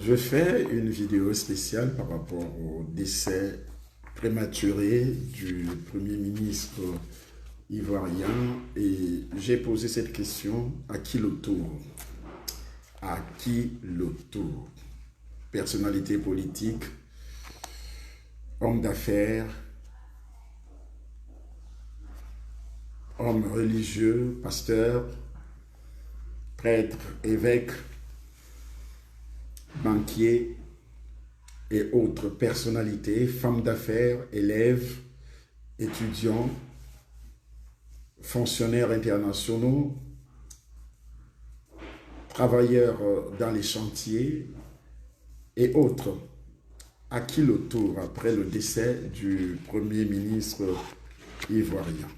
Je fais une vidéo spéciale par rapport au décès prématuré du Premier ministre ivoirien et j'ai posé cette question: à qui le tour? À qui le tour? Personnalité politique, homme d'affaires, homme religieux, pasteur, prêtre, évêque, banquier et autres personnalités, femmes d'affaires, élèves, étudiants, fonctionnaires internationaux, travailleurs dans les chantiers et autres. À qui le tour après le décès du Premier ministre ivoirien?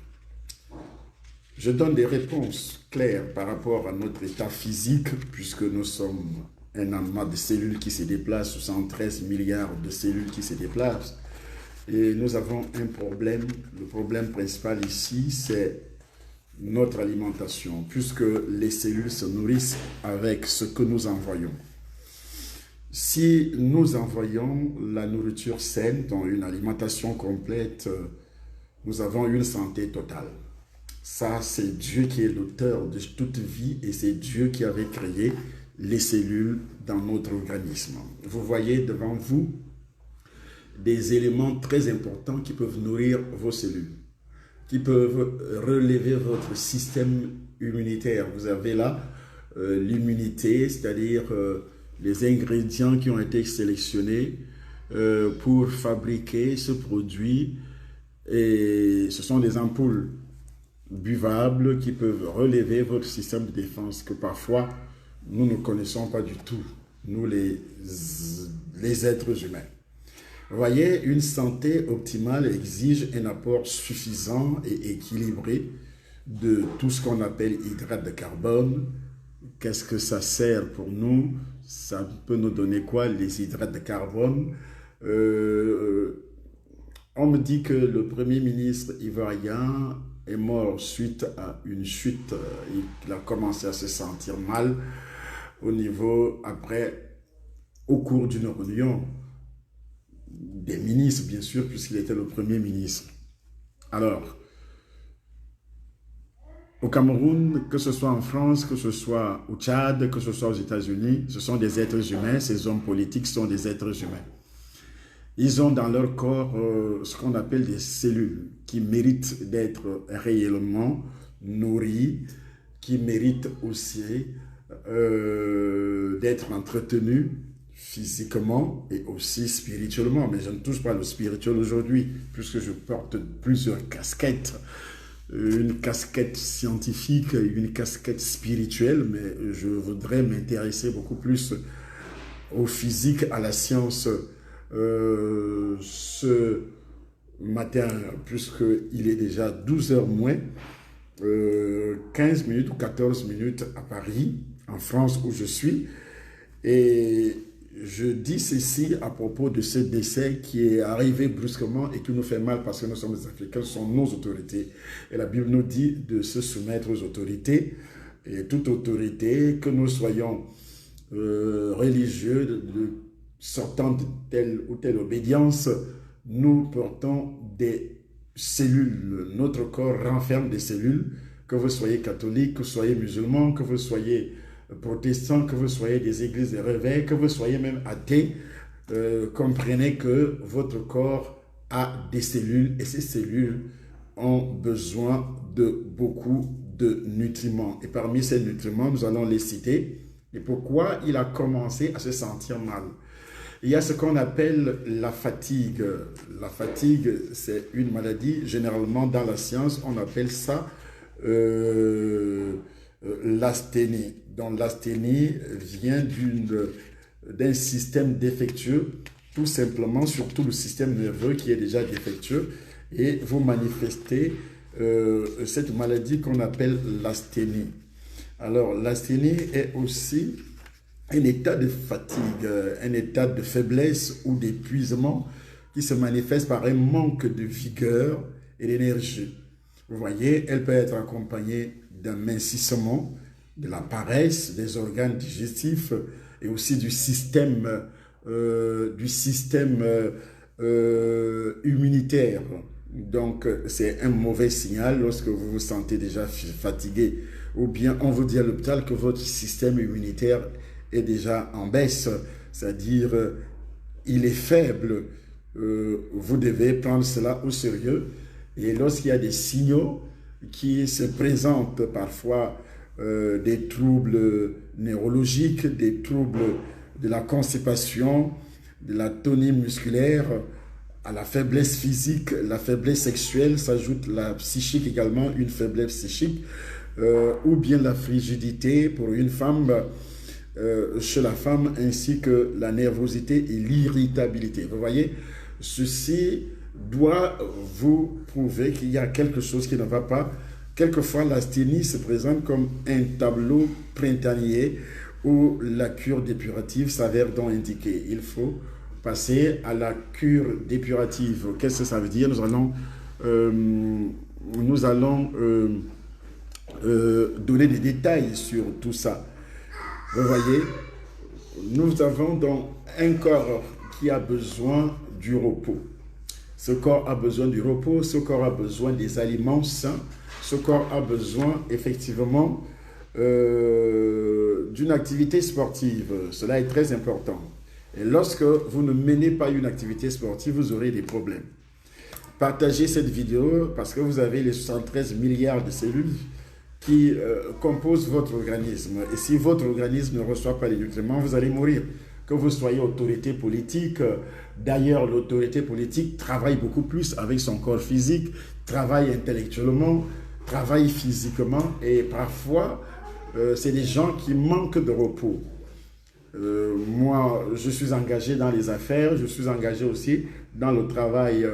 Je donne des réponses claires par rapport à notre état physique, puisque nous sommes un amas de cellules qui se déplacent, 73 milliards de cellules qui se déplacent. Et nous avons un problème. Le problème principal ici, c'est notre alimentation, puisque les cellules se nourrissent avec ce que nous envoyons. Si nous envoyons la nourriture saine, dans une alimentation complète, nous avons une santé totale. Ça, c'est Dieu qui est l'auteur de toute vie et c'est Dieu qui avait créé les cellules dans notre organisme. Vous voyez devant vous des éléments très importants qui peuvent nourrir vos cellules, qui peuvent relever votre système immunitaire. Vous avez là l'immunité, c'est-à-dire les ingrédients qui ont été sélectionnés pour fabriquer ce produit. Et ce sont des ampoules buvables qui peuvent relever votre système de défense que parfois nous ne connaissons pas du tout, nous les êtres humains. Vous voyez, une santé optimale exige un apport suffisant et équilibré de tout ce qu'on appelle hydrate de carbone. Qu'est-ce que ça sert pour nous? Ça peut nous donner quoi, les hydrates de carbone? On me dit que le Premier ministre ivoirien est mort suite à une chute. Il a commencé à se sentir mal au cours d'une réunion des ministres, bien sûr, puisqu'il était le Premier ministre. Alors, au Cameroun, que ce soit en France, que ce soit au Tchad, que ce soit aux États-Unis, ce sont des êtres humains, ces hommes politiques sont des êtres humains. Ils ont dans leur corps ce qu'on appelle des cellules qui méritent d'être réellement nourries, qui méritent aussi d'être entretenues physiquement et aussi spirituellement. Mais je ne touche pas le spirituel aujourd'hui, puisque je porte plusieurs casquettes. Une casquette scientifique, une casquette spirituelle, mais je voudrais m'intéresser beaucoup plus au physique, à la science. Ce matin, puisqu'il est déjà 12 h moins, 15 minutes ou 14 minutes à Paris, en France où je suis, et je dis ceci à propos de ce décès qui est arrivé brusquement et qui nous fait mal parce que nous sommes des Africains, ce sont nos autorités. Et la Bible nous dit de se soumettre aux autorités, et toute autorité, que nous soyons religieux, sortant de telle ou telle obédience, nous portons des cellules. Notre corps renferme des cellules, que vous soyez catholique, que vous soyez musulman, que vous soyez protestant, que vous soyez des églises de réveil, que vous soyez même athée, comprenez que votre corps a des cellules et ces cellules ont besoin de beaucoup de nutriments. Et parmi ces nutriments, nous allons les citer. Et pourquoi il a commencé à se sentir mal? Il y a ce qu'on appelle la fatigue. La fatigue, c'est une maladie. Généralement, dans la science, on appelle ça l'asthénie. Donc, l'asthénie vient d'un système défectueux, tout simplement, surtout le système nerveux qui est déjà défectueux. Et vous manifestez cette maladie qu'on appelle l'asthénie. Alors, l'asthénie est aussi un état de fatigue, un état de faiblesse ou d'épuisement qui se manifeste par un manque de vigueur et d'énergie. Vous voyez, elle peut être accompagnée d'un mincissement, de la paresse des organes digestifs et aussi du système immunitaire. Donc, c'est un mauvais signal lorsque vous vous sentez déjà fatigué, ou bien on vous dit à l'hôpital que votre système immunitaire est déjà en baisse, c'est-à-dire il est faible. Vous devez prendre cela au sérieux. Et lorsqu'il y a des signaux qui se présentent, parfois des troubles neurologiques, des troubles de la constipation, de la tonie musculaire, à la faiblesse physique, la faiblesse sexuelle, s'ajoute la psychique également, une faiblesse psychique, ou bien la frigidité pour une femme, chez la femme, ainsi que la nervosité et l'irritabilité. Vous voyez, ceci doit vous prouver qu'il y a quelque chose qui ne va pas. Quelquefois, l'asthénie se présente comme un tableau printanier où la cure dépurative s'avère donc indiquée. Il faut passer à la cure dépurative. Qu'est-ce que ça veut dire? Nous allons donner des détails sur tout ça. Vous voyez, nous avons donc un corps qui a besoin du repos. Ce corps a besoin du repos, ce corps a besoin des aliments sains, ce corps a besoin effectivement d'une activité sportive. Cela est très important. Et lorsque vous ne menez pas une activité sportive, vous aurez des problèmes. Partagez cette vidéo parce que vous avez les 73 milliards de cellules qui composent votre organisme. Et si votre organisme ne reçoit pas les nutriments, vous allez mourir. Que vous soyez autorité politique, d'ailleurs l'autorité politique travaille beaucoup plus avec son corps physique, travaille intellectuellement, travaille physiquement et parfois c'est des gens qui manquent de repos. Moi, je suis engagé dans les affaires, je suis engagé aussi dans le travail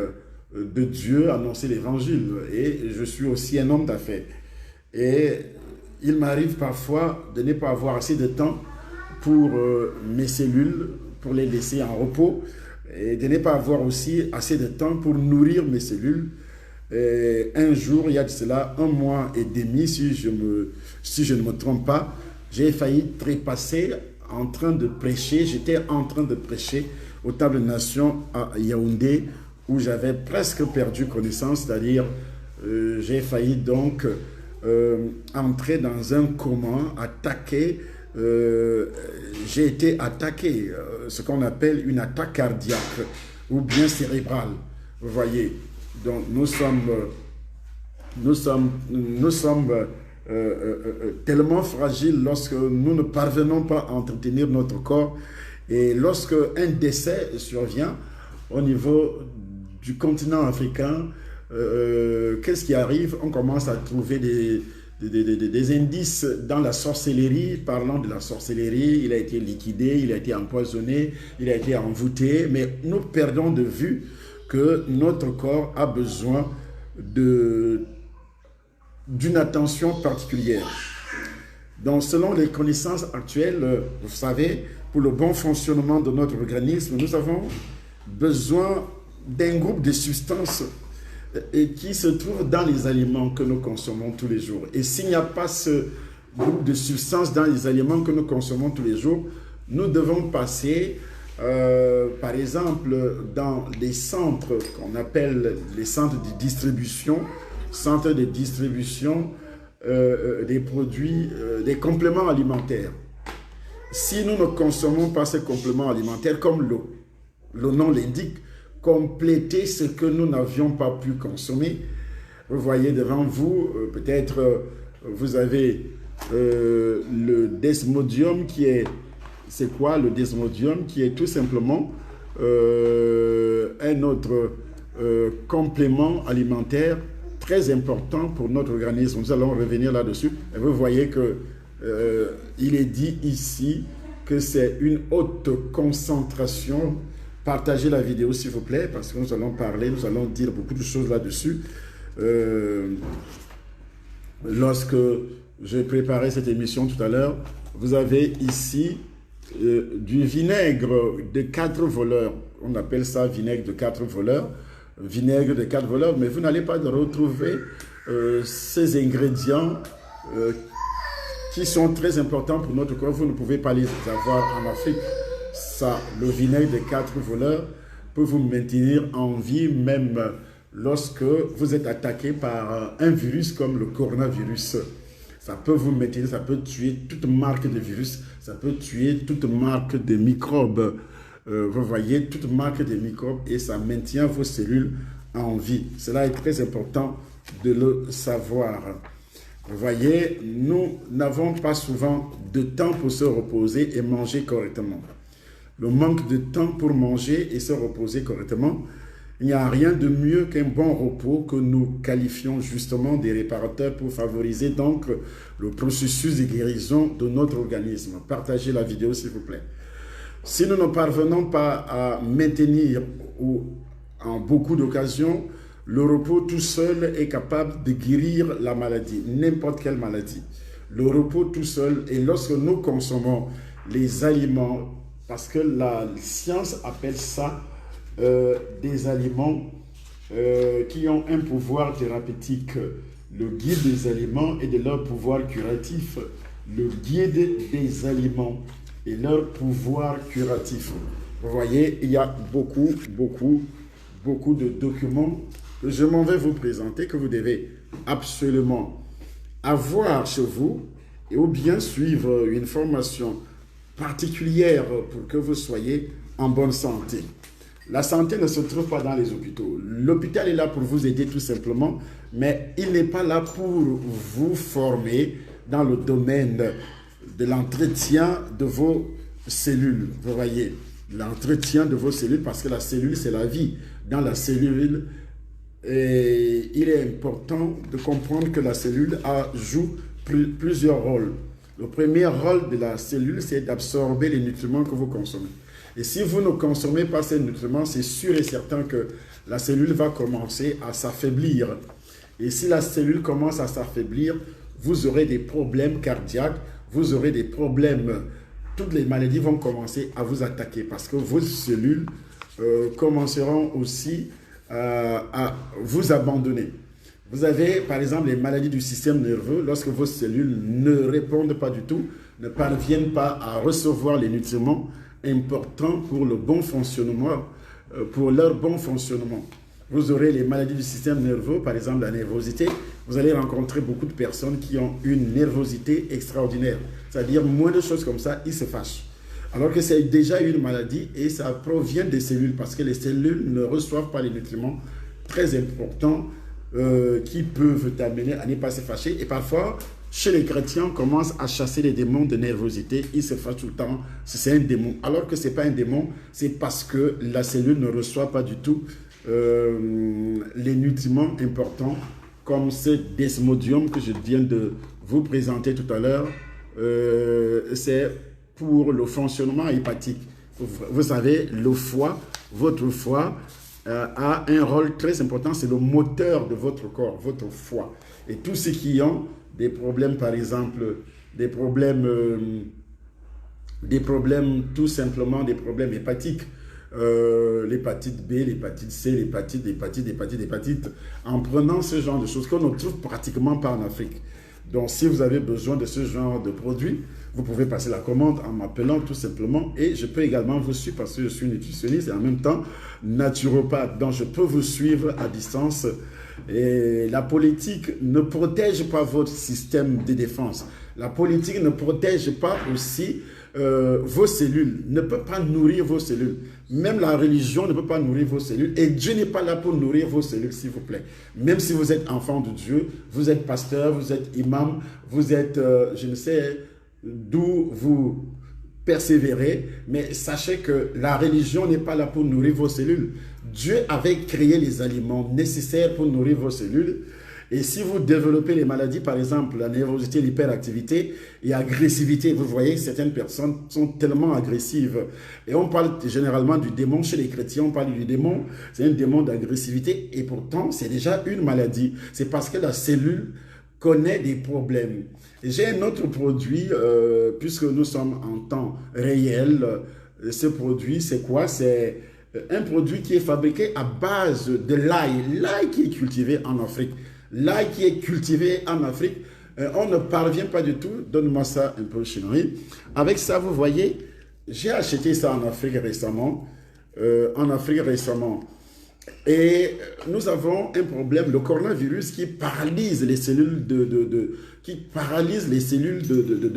de Dieu, annoncer l'évangile, et je suis aussi un homme d'affaires. Et il m'arrive parfois de ne pas avoir assez de temps pour mes cellules, pour les laisser en repos, et de ne pas avoir aussi assez de temps pour nourrir mes cellules. Et un jour, il y a de cela 1 mois et demi, si je ne me trompe pas, j'ai failli trépasser en train de prêcher. J'étais en train de prêcher aux Tables des Nations à Yaoundé, où j'avais presque perdu connaissance, c'est-à-dire j'ai failli donc entrer dans un coma, attaqué. J'ai été attaqué, ce qu'on appelle une attaque cardiaque ou bien cérébrale. Vous voyez, donc nous sommes tellement fragiles lorsque nous ne parvenons pas à entretenir notre corps. Et lorsque un décès survient au niveau du continent africain, qu'est-ce qui arrive? On commence à trouver des indices dans la sorcellerie. Parlant de la sorcellerie, il a été liquidé, il a été empoisonné, il a été envoûté, mais nous perdons de vue que notre corps a besoin d'une attention particulière. Donc, selon les connaissances actuelles, vous savez, pour le bon fonctionnement de notre organisme, nous avons besoin d'un groupe de substances qui se trouvent dans les aliments que nous consommons tous les jours. Et s'il n'y a pas ce groupe de substances dans les aliments que nous consommons tous les jours, nous devons passer, par exemple, dans les centres qu'on appelle les centres de distribution, des produits, des compléments alimentaires. Si nous ne consommons pas ces compléments alimentaires, comme l'eau, le nom l'indique, compléter ce que nous n'avions pas pu consommer. Vous voyez devant vous, peut-être vous avez le desmodium qui est... C'est quoi le desmodium? Qui est tout simplement un autre complément alimentaire très important pour notre organisme. Nous allons revenir là-dessus. Et vous voyez que il est dit ici que c'est une haute concentration. Partagez la vidéo s'il vous plaît, parce que nous allons parler, nous allons dire beaucoup de choses là-dessus. Lorsque j'ai préparé cette émission tout à l'heure, vous avez ici du vinaigre de 4 voleurs. On appelle ça vinaigre de 4 voleurs. Vinaigre de 4 voleurs, mais vous n'allez pas retrouver ces ingrédients qui sont très importants pour notre corps. Vous ne pouvez pas les avoir en Afrique. Ça, le vinaigre des 4 voleurs peut vous maintenir en vie même lorsque vous êtes attaqué par un virus comme le coronavirus. Ça peut vous maintenir, ça peut tuer toute marque de virus, ça peut tuer toute marque de microbes. Vous voyez, toute marque de microbes et ça maintient vos cellules en vie. Cela est très important de le savoir. Vous voyez, nous n'avons pas souvent de temps pour se reposer et manger correctement. Le manque de temps pour manger et se reposer correctement, il n'y a rien de mieux qu'un bon repos que nous qualifions justement des réparateurs pour favoriser donc le processus de guérison de notre organisme. Partagez la vidéo s'il vous plaît. Si nous ne parvenons pas à maintenir ou en beaucoup d'occasions, le repos tout seul est capable de guérir la maladie, n'importe quelle maladie. Le repos tout seul, et lorsque nous consommons les aliments, parce que la science appelle ça des aliments qui ont un pouvoir thérapeutique. Le guide des aliments et de leur pouvoir curatif. Le guide des aliments et leur pouvoir curatif. Vous voyez, il y a beaucoup de documents que je m'en vais vous présenter, que vous devez absolument avoir chez vous et ou bien suivre une formation particulière pour que vous soyez en bonne santé. La santé ne se trouve pas dans les hôpitaux. L'hôpital est là pour vous aider tout simplement, mais il n'est pas là pour vous former dans le domaine de l'entretien de vos cellules. Vous voyez, l'entretien de vos cellules, parce que la cellule, c'est la vie. Dans la cellule, et il est important de comprendre que la cellule joue plusieurs rôles. Le premier rôle de la cellule, c'est d'absorber les nutriments que vous consommez. Et si vous ne consommez pas ces nutriments, c'est sûr et certain que la cellule va commencer à s'affaiblir. Et si la cellule commence à s'affaiblir, vous aurez des problèmes cardiaques, vous aurez des problèmes, toutes les maladies vont commencer à vous attaquer parce que vos cellules commenceront aussi à vous abandonner. Vous avez par exemple les maladies du système nerveux, lorsque vos cellules ne répondent pas du tout, ne parviennent pas à recevoir les nutriments importants pour le bon fonctionnement, pour leur bon fonctionnement. Vous aurez les maladies du système nerveux, par exemple la nervosité. Vous allez rencontrer beaucoup de personnes qui ont une nervosité extraordinaire. C'est-à-dire, moins de choses comme ça, ils se fâchent. Alors que c'est déjà une maladie et ça provient des cellules parce que les cellules ne reçoivent pas les nutriments très importants qui peuvent t'amener à ne pas se fâcher. Et parfois, chez les chrétiens, on commence à chasser les démons de nervosité. Ils se fâchent tout le temps. C'est un démon. Alors que ce n'est pas un démon, c'est parce que la cellule ne reçoit pas du tout les nutriments importants comme ce desmodium que je viens de vous présenter tout à l'heure. C'est pour le fonctionnement hépatique. Vous savez, le foie, votre foie a un rôle très important. C'est le moteur de votre corps, votre foie. Et tous ceux qui ont des problèmes, par exemple, des problèmes tout simplement, des problèmes hépatiques, l'hépatite B, l'hépatite C, l'hépatite, en prenant ce genre de choses qu'on ne trouve pratiquement pas en Afrique. Donc, si vous avez besoin de ce genre de produits, vous pouvez passer la commande en m'appelant tout simplement. Et je peux également vous suivre parce que je suis nutritionniste et en même temps naturopathe. Donc, je peux vous suivre à distance. Et la politique ne protège pas votre système de défense. La politique ne protège pas aussi vos cellules, ne peut pas nourrir vos cellules. Même la religion ne peut pas nourrir vos cellules. Et Dieu n'est pas là pour nourrir vos cellules, s'il vous plaît. Même si vous êtes enfant de Dieu, vous êtes pasteur, vous êtes imam, vous êtes, je ne sais d'où vous persévérez, mais sachez que la religion n'est pas là pour nourrir vos cellules. Dieu avait créé les aliments nécessaires pour nourrir vos cellules. Et si vous développez les maladies, par exemple la nervosité, l'hyperactivité et agressivité, vous voyez, certaines personnes sont tellement agressives. Et on parle généralement du démon, chez les chrétiens, on parle du démon, c'est un démon d'agressivité et pourtant c'est déjà une maladie. C'est parce que la cellule connaît des problèmes. Et j'ai un autre produit, puisque nous sommes en temps réel, ce produit c'est quoi? C'est un produit qui est fabriqué à base de l'ail, l'ail qui est cultivé en Afrique. L'ail qui est cultivé en Afrique, On ne parvient pas du tout. Donne-moi ça un peu, chérie. Avec ça, vous voyez, j'ai acheté ça en Afrique récemment. Et nous avons un problème, le coronavirus qui paralyse les cellules de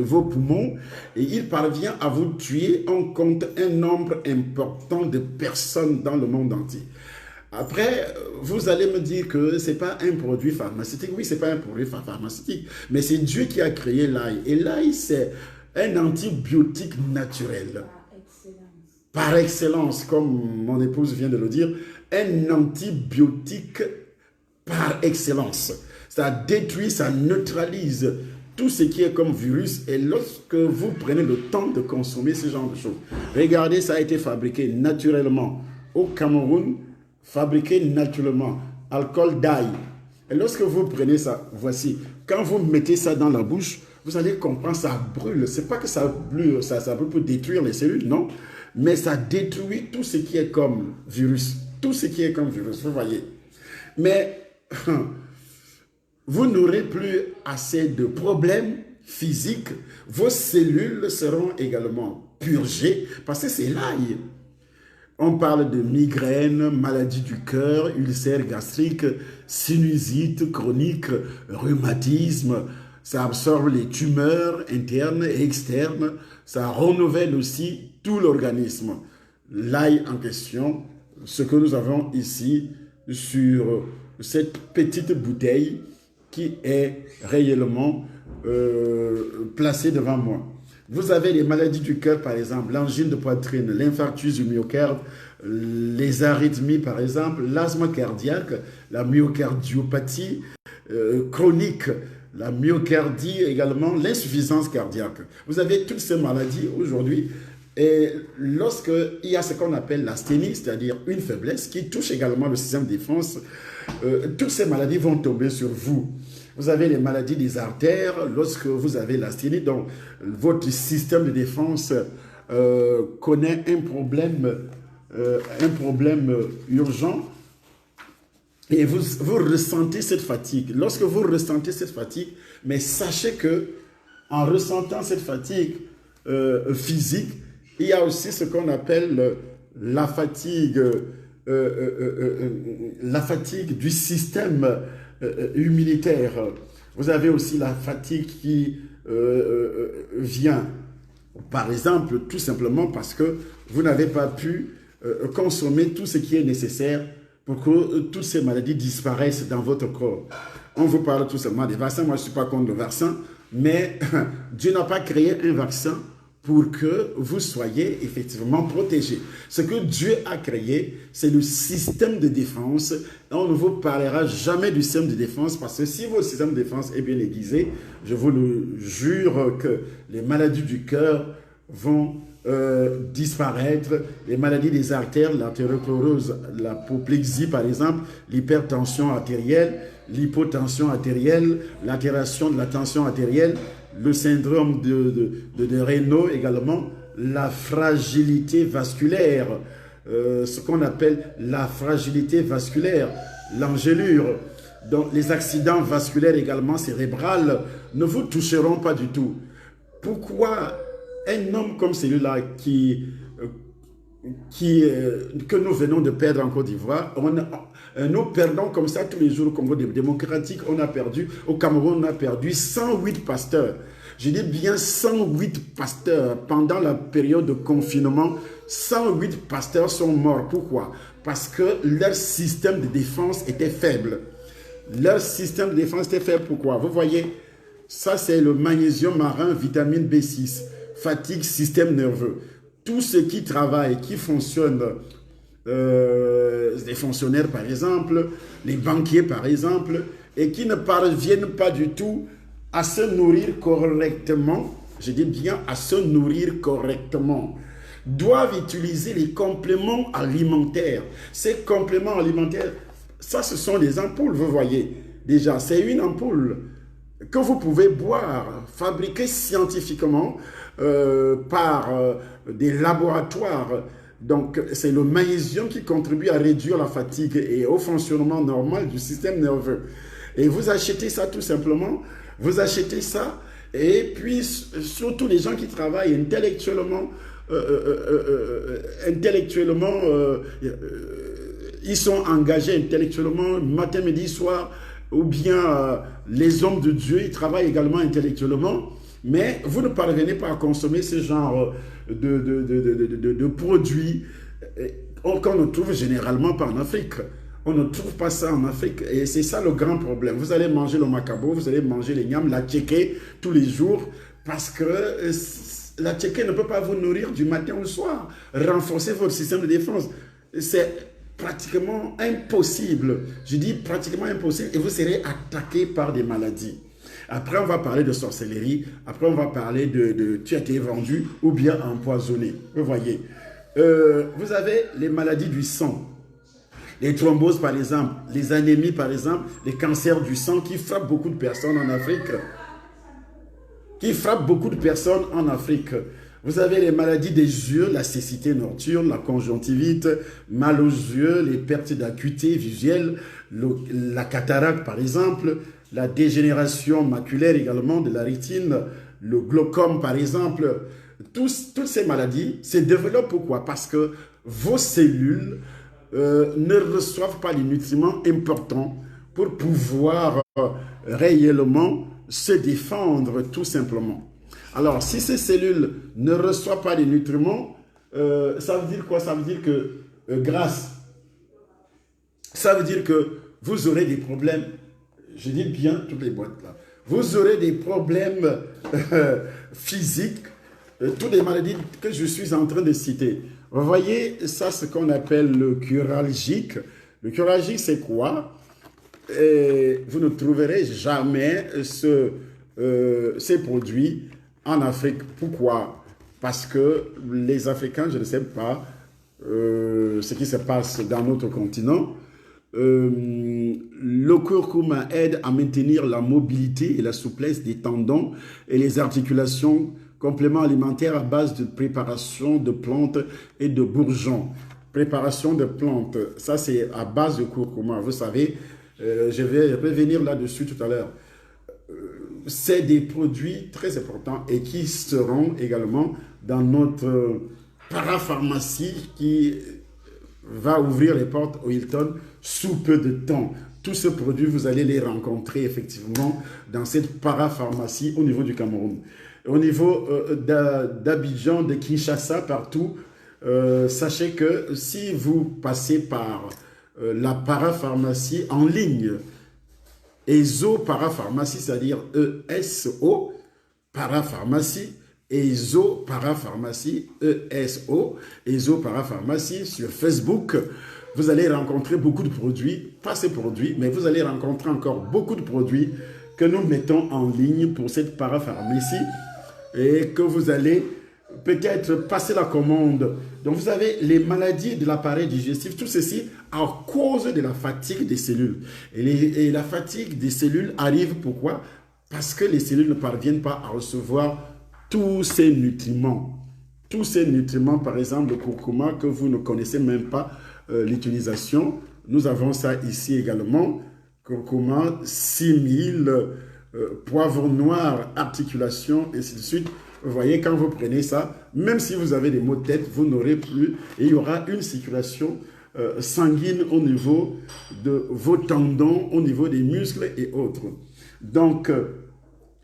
vos poumons, et il parvient à vous tuer. On compte un nombre important de personnes dans le monde entier. Après, vous allez me dire que ce n'est pas un produit pharmaceutique. Oui, ce n'est pas un produit pharmaceutique, mais c'est Dieu qui a créé l'ail. Et l'ail, c'est un antibiotique naturel. Par excellence, comme mon épouse vient de le dire, un antibiotique par excellence. Ça détruit, ça neutralise tout ce qui est comme virus. Et lorsque vous prenez le temps de consommer ce genre de choses, regardez, ça a été fabriqué naturellement au Cameroun, fabriqué naturellement, alcool d'ail. Et lorsque vous prenez ça, voici, quand vous mettez ça dans la bouche, vous allez comprendre, ça brûle. C'est pas que ça brûle, ça brûle pour détruire les cellules, non. Mais ça détruit tout ce qui est comme virus. Tout ce qui est comme virus, vous voyez. Mais vous n'aurez plus assez de problèmes physiques. Vos cellules seront également purgées parce que c'est l'ail. On parle de migraine, maladie du cœur, ulcère gastrique, sinusite chronique, rhumatisme. Ça absorbe les tumeurs internes et externes. Ça renouvelle aussi tout l'organisme. L'ail en question, ce que nous avons ici sur cette petite bouteille qui est réellement placée devant moi. Vous avez les maladies du cœur, par exemple, l'angine de poitrine, l'infarctus du myocarde, les arythmies, par exemple, l'asthme cardiaque, la myocardiopathie chronique, la myocardie également, l'insuffisance cardiaque. Vous avez toutes ces maladies aujourd'hui. Et lorsqu'il y a ce qu'on appelle l'asthénie, c'est-à-dire une faiblesse qui touche également le système de défense, toutes ces maladies vont tomber sur vous. Vous avez les maladies des artères, lorsque vous avez l'asthénie, donc votre système de défense connaît un problème urgent. Et vous ressentez cette fatigue. Lorsque vous ressentez cette fatigue, mais sachez que en ressentant cette fatigue physique, il y a aussi ce qu'on appelle la fatigue du système immunitaire. Vous avez aussi la fatigue qui vient, par exemple, tout simplement parce que vous n'avez pas pu consommer tout ce qui est nécessaire pour que toutes ces maladies disparaissent dans votre corps. On vous parle tout simplement des vaccins. Moi, je ne suis pas contre le vaccin, mais Dieu n'a pas créé un vaccin pour que vous soyez effectivement protégés. Ce que Dieu a créé, c'est le système de défense. On ne vous parlera jamais du système de défense parce que si votre système de défense est bien aiguisé, je vous le jure que les maladies du cœur vont disparaître, les maladies des artères, l'artériosclérose, l'apoplexie par exemple, l'hypertension artérielle, l'hypotension artérielle, l'altération de la tension artérielle, le syndrome de Raynaud également, la fragilité vasculaire, ce qu'on appelle la fragilité vasculaire, l'angélure. Donc les accidents vasculaires également cérébrales ne vous toucheront pas du tout. Pourquoi un homme comme celui-là que nous venons de perdre en Côte d'Ivoire, nous perdons comme ça tous les jours au Congo démocratique, on a perdu, au Cameroun on a perdu 108 pasteurs. Je dis bien 108 pasteurs pendant la période de confinement. 108 pasteurs sont morts. Pourquoi? Parce que leur système de défense était faible. Leur système de défense était faible. Pourquoi? Vous voyez, ça c'est le magnésium marin, vitamine B6, fatigue, système nerveux. Tout ce qui travaille, qui fonctionne, les fonctionnaires par exemple, les banquiers par exemple, et qui ne parviennent pas du tout à se nourrir correctement, je dis bien à se nourrir correctement, doivent utiliser les compléments alimentaires. Ces compléments alimentaires, ça ce sont des ampoules, vous voyez. Déjà, c'est une ampoule que vous pouvez boire, fabriquée scientifiquement par des laboratoires. Donc, c'est le magnésium qui contribue à réduire la fatigue et au fonctionnement normal du système nerveux. Et vous achetez ça tout simplement Vous achetez ça, et puis surtout les gens qui travaillent intellectuellement, ils sont engagés intellectuellement matin, midi, soir, ou bien les hommes de Dieu, ils travaillent également intellectuellement, mais vous ne parvenez pas à consommer ce genre de produits qu'on ne trouve généralement pas en Afrique. On ne trouve pas ça en Afrique et c'est ça le grand problème. Vous allez manger le macabo, vous allez manger les niam, la tchéké tous les jours parce que la tchéké ne peut pas vous nourrir du matin au soir, renforcer votre système de défense. C'est pratiquement impossible. Je dis pratiquement impossible et vous serez attaqué par des maladies. Après, on va parler de sorcellerie. Après, on va parler de tu as été vendu ou bien empoisonné. Vous voyez. Vous avez les maladies du sang. Les thromboses, par exemple. Les anémies, par exemple. Les cancers du sang qui frappent beaucoup de personnes en Afrique. Vous avez les maladies des yeux, la cécité nocturne, la conjonctivite, mal aux yeux, les pertes d'acuité visuelle, la cataracte par exemple, la dégénération maculaire également de la rétine, le glaucome par exemple. Toutes ces maladies se développent pourquoi? Parce que vos cellules ne reçoivent pas les nutriments importants pour pouvoir réellement se défendre tout simplement. Alors, si ces cellules ne reçoivent pas les nutriments, ça veut dire quoi? Ça veut dire que grâce, ça veut dire que vous aurez des problèmes. Je dis bien toutes les boîtes là. Vous aurez des problèmes physiques, toutes les maladies que je suis en train de citer. Vous voyez, ça, ce qu'on appelle le curalgique. Le curalgique, c'est quoi? Vous ne trouverez jamais ces produits en Afrique. Pourquoi? Parce que les Africains, je ne sais pas ce qui se passe dans notre continent. Le curcuma aide à maintenir la mobilité et la souplesse des tendons et les articulations, complément alimentaire à base de préparation de plantes et de bourgeons. Préparation de plantes, ça c'est à base de curcuma. Vous savez, je vais revenir là-dessus tout à l'heure. C'est des produits très importants et qui seront également dans notre parapharmacie qui va ouvrir les portes au Hilton sous peu de temps. Tous ces produits, vous allez les rencontrer effectivement dans cette parapharmacie au niveau du Cameroun. Au niveau d'Abidjan, de Kinshasa, partout, sachez que si vous passez par la parapharmacie en ligne, ESO parapharmacie, c'est-à-dire ESO parapharmacie, ESO parapharmacie, ESO parapharmacie sur Facebook, vous allez rencontrer beaucoup de produits, pas ces produits, mais vous allez rencontrer encore beaucoup de produits que nous mettons en ligne pour cette parapharmacie et que vous allez peut-être passer la commande. Donc vous avez les maladies de l'appareil digestif, tout ceci à cause de la fatigue des cellules. Et la fatigue des cellules arrive pourquoi? Parce que les cellules ne parviennent pas à recevoir tous ces nutriments. Tous ces nutriments, par exemple le curcuma que vous ne connaissez même pas l'utilisation. Nous avons ça ici également. Curcuma, 6000, poivre noir, articulation, et ainsi de suite. Vous voyez, quand vous prenez ça, même si vous avez des maux de tête, vous n'aurez plus, et il y aura une circulation sanguine au niveau de vos tendons, au niveau des muscles et autres. Donc,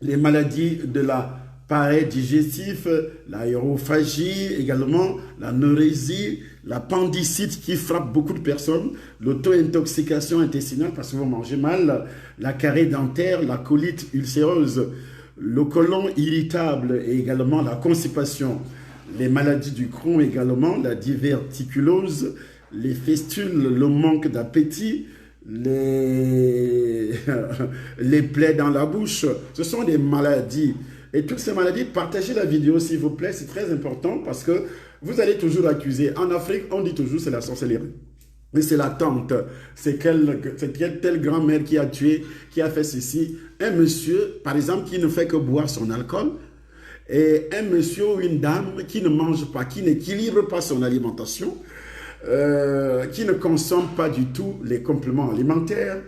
les maladies de l'appareil digestif, l'aérophagie également, la neurésie, l'appendicite qui frappe beaucoup de personnes, l'auto-intoxication intestinale parce que vous mangez mal, la carie dentaire, la colite ulcéreuse, le côlon irritable et également la constipation, les maladies du Crohn également, la diverticulose, les festules, le manque d'appétit, les plaies dans la bouche, ce sont des maladies. Et toutes ces maladies, partagez la vidéo s'il vous plaît, c'est très important parce que vous allez toujours accuser. En Afrique, on dit toujours c'est la sorcellerie. Mais c'est la tante, c'est telle grand-mère qui a tué, qui a fait ceci. Un monsieur, par exemple, qui ne fait que boire son alcool, et un monsieur ou une dame qui ne mange pas, qui n'équilibre pas son alimentation, qui ne consomme pas du tout les compléments alimentaires,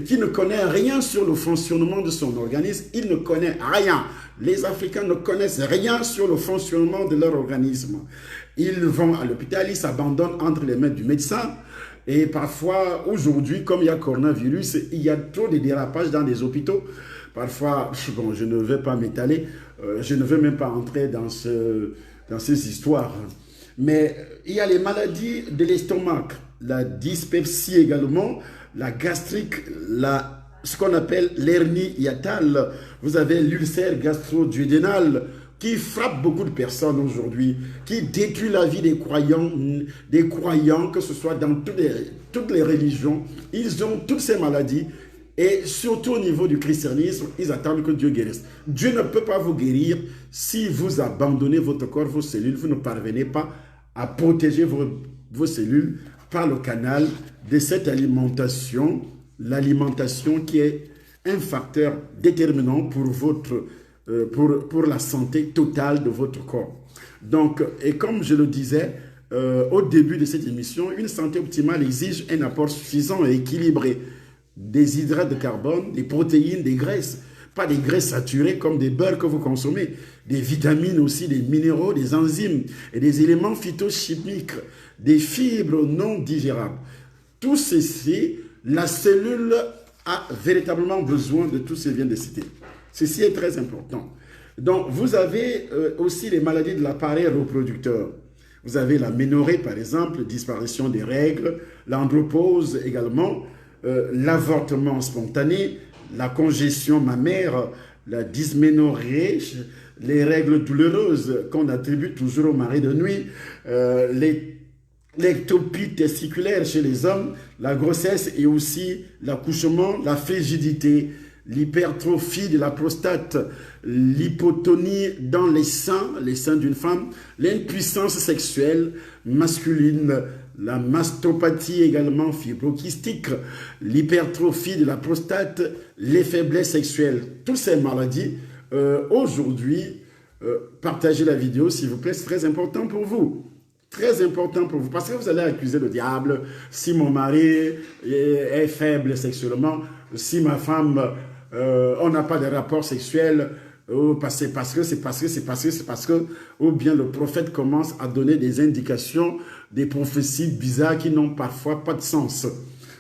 qui ne connaît rien sur le fonctionnement de son organisme. Il ne connaît rien. Les Africains ne connaissent rien sur le fonctionnement de leur organisme. Ils vont à l'hôpital, ils s'abandonnent entre les mains du médecin. Et parfois, aujourd'hui, comme il y a coronavirus, il y a trop de dérapages dans les hôpitaux. Parfois, bon, je ne vais pas m'étaler, je ne veux même pas entrer dans ces histoires. Mais il y a les maladies de l'estomac, la dyspepsie également, la gastrique, ce qu'on appelle l'hernie hiatale. Vous avez l'ulcère gastro-duodénal qui frappe beaucoup de personnes aujourd'hui, qui détruit la vie des croyants, que ce soit dans toutes les religions. Ils ont toutes ces maladies et surtout au niveau du christianisme, ils attendent que Dieu guérisse. Dieu ne peut pas vous guérir si vous abandonnez votre corps, vos cellules, vous ne parvenez pas à protéger vos cellules par le canal de cette alimentation, l'alimentation qui est un facteur déterminant pour la santé totale de votre corps. Donc, et comme je le disais au début de cette émission, une santé optimale exige un apport suffisant et équilibré des hydrates de carbone, des protéines, des graisses, pas des graisses saturées comme des beurres que vous consommez, des vitamines aussi, des minéraux, des enzymes et des éléments phytochimiques, des fibres non digérables. Tout ceci, la cellule a véritablement besoin de tout ce que je viens de citer. Ceci est très important. Donc, vous avez aussi les maladies de l'appareil reproducteur. Vous avez la ménorrhée, par exemple, disparition des règles, l'andropause également, l'avortement spontané, la congestion mammaire, la dysménorrhée, les règles douloureuses qu'on attribue toujours au mari de nuit, l'ectopie testiculaire chez les hommes, la grossesse et aussi l'accouchement, la frigidité, l'hypertrophie de la prostate, l'hypotonie dans les seins d'une femme, l'impuissance sexuelle masculine, la mastopathie également fibrokystique, l'hypertrophie de la prostate, les faiblesses sexuelles. Toutes ces maladies, aujourd'hui, partagez la vidéo s'il vous plaît, c'est très important pour vous. Très important pour vous, parce que vous allez accuser le diable. Si mon mari est faible sexuellement, si ma femme, on n'a pas de rapport sexuel, c'est parce que, ou bien le prophète commence à donner des indications, des prophéties bizarres qui n'ont parfois pas de sens.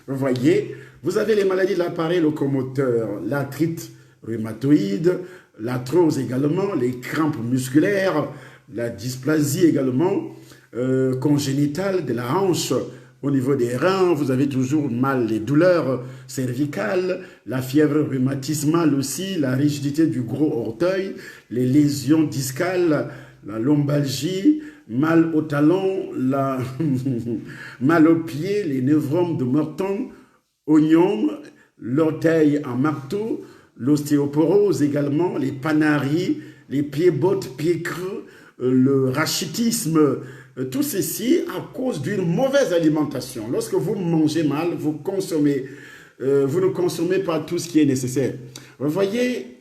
Vous voyez, vous avez les maladies de l'appareil locomoteur, l'arthrite rhumatoïde, l'arthrose également, les crampes musculaires, la dysplasie également, congénitale de la hanche, au niveau des reins, vous avez toujours mal, les douleurs cervicales, la fièvre rhumatismale aussi, la rigidité du gros orteil, les lésions discales, la lombalgie, mal au talon, mal aux pieds, les névromes de Merton, oignon, l'orteil en marteau, l'ostéoporose également, les panaries, les pieds-bottes, pieds creux, le rachitisme, tout ceci à cause d'une mauvaise alimentation. Lorsque vous mangez mal, vous ne consommez pas tout ce qui est nécessaire. Vous voyez,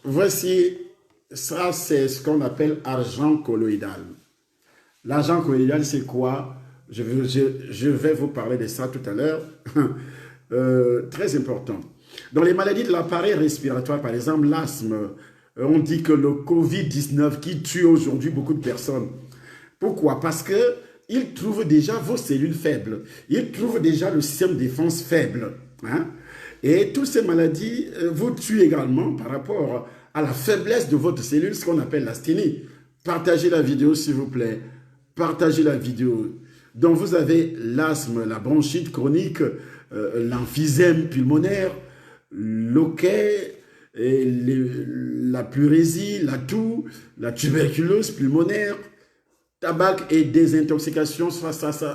voici, ça c'est ce qu'on appelle argent colloïdal. L'argent colloïdal, c'est quoi? Je vais vous parler de ça tout à l'heure. Très important. Dans les maladies de l'appareil respiratoire, par exemple l'asthme, on dit que le Covid-19 qui tue aujourd'hui beaucoup de personnes. Pourquoi? Parce qu'il trouve déjà vos cellules faibles. Il trouve déjà le système de défense faible. Hein? Et toutes ces maladies vous tuent également par rapport à la faiblesse de votre cellule, ce qu'on appelle l'asthénie. Partagez la vidéo, s'il vous plaît. Partagez la vidéo. Donc, vous avez l'asthme, la bronchite chronique, l'emphysème pulmonaire, l'hoquet, la pleurésie, la toux, la tuberculose pulmonaire, tabac et désintoxication.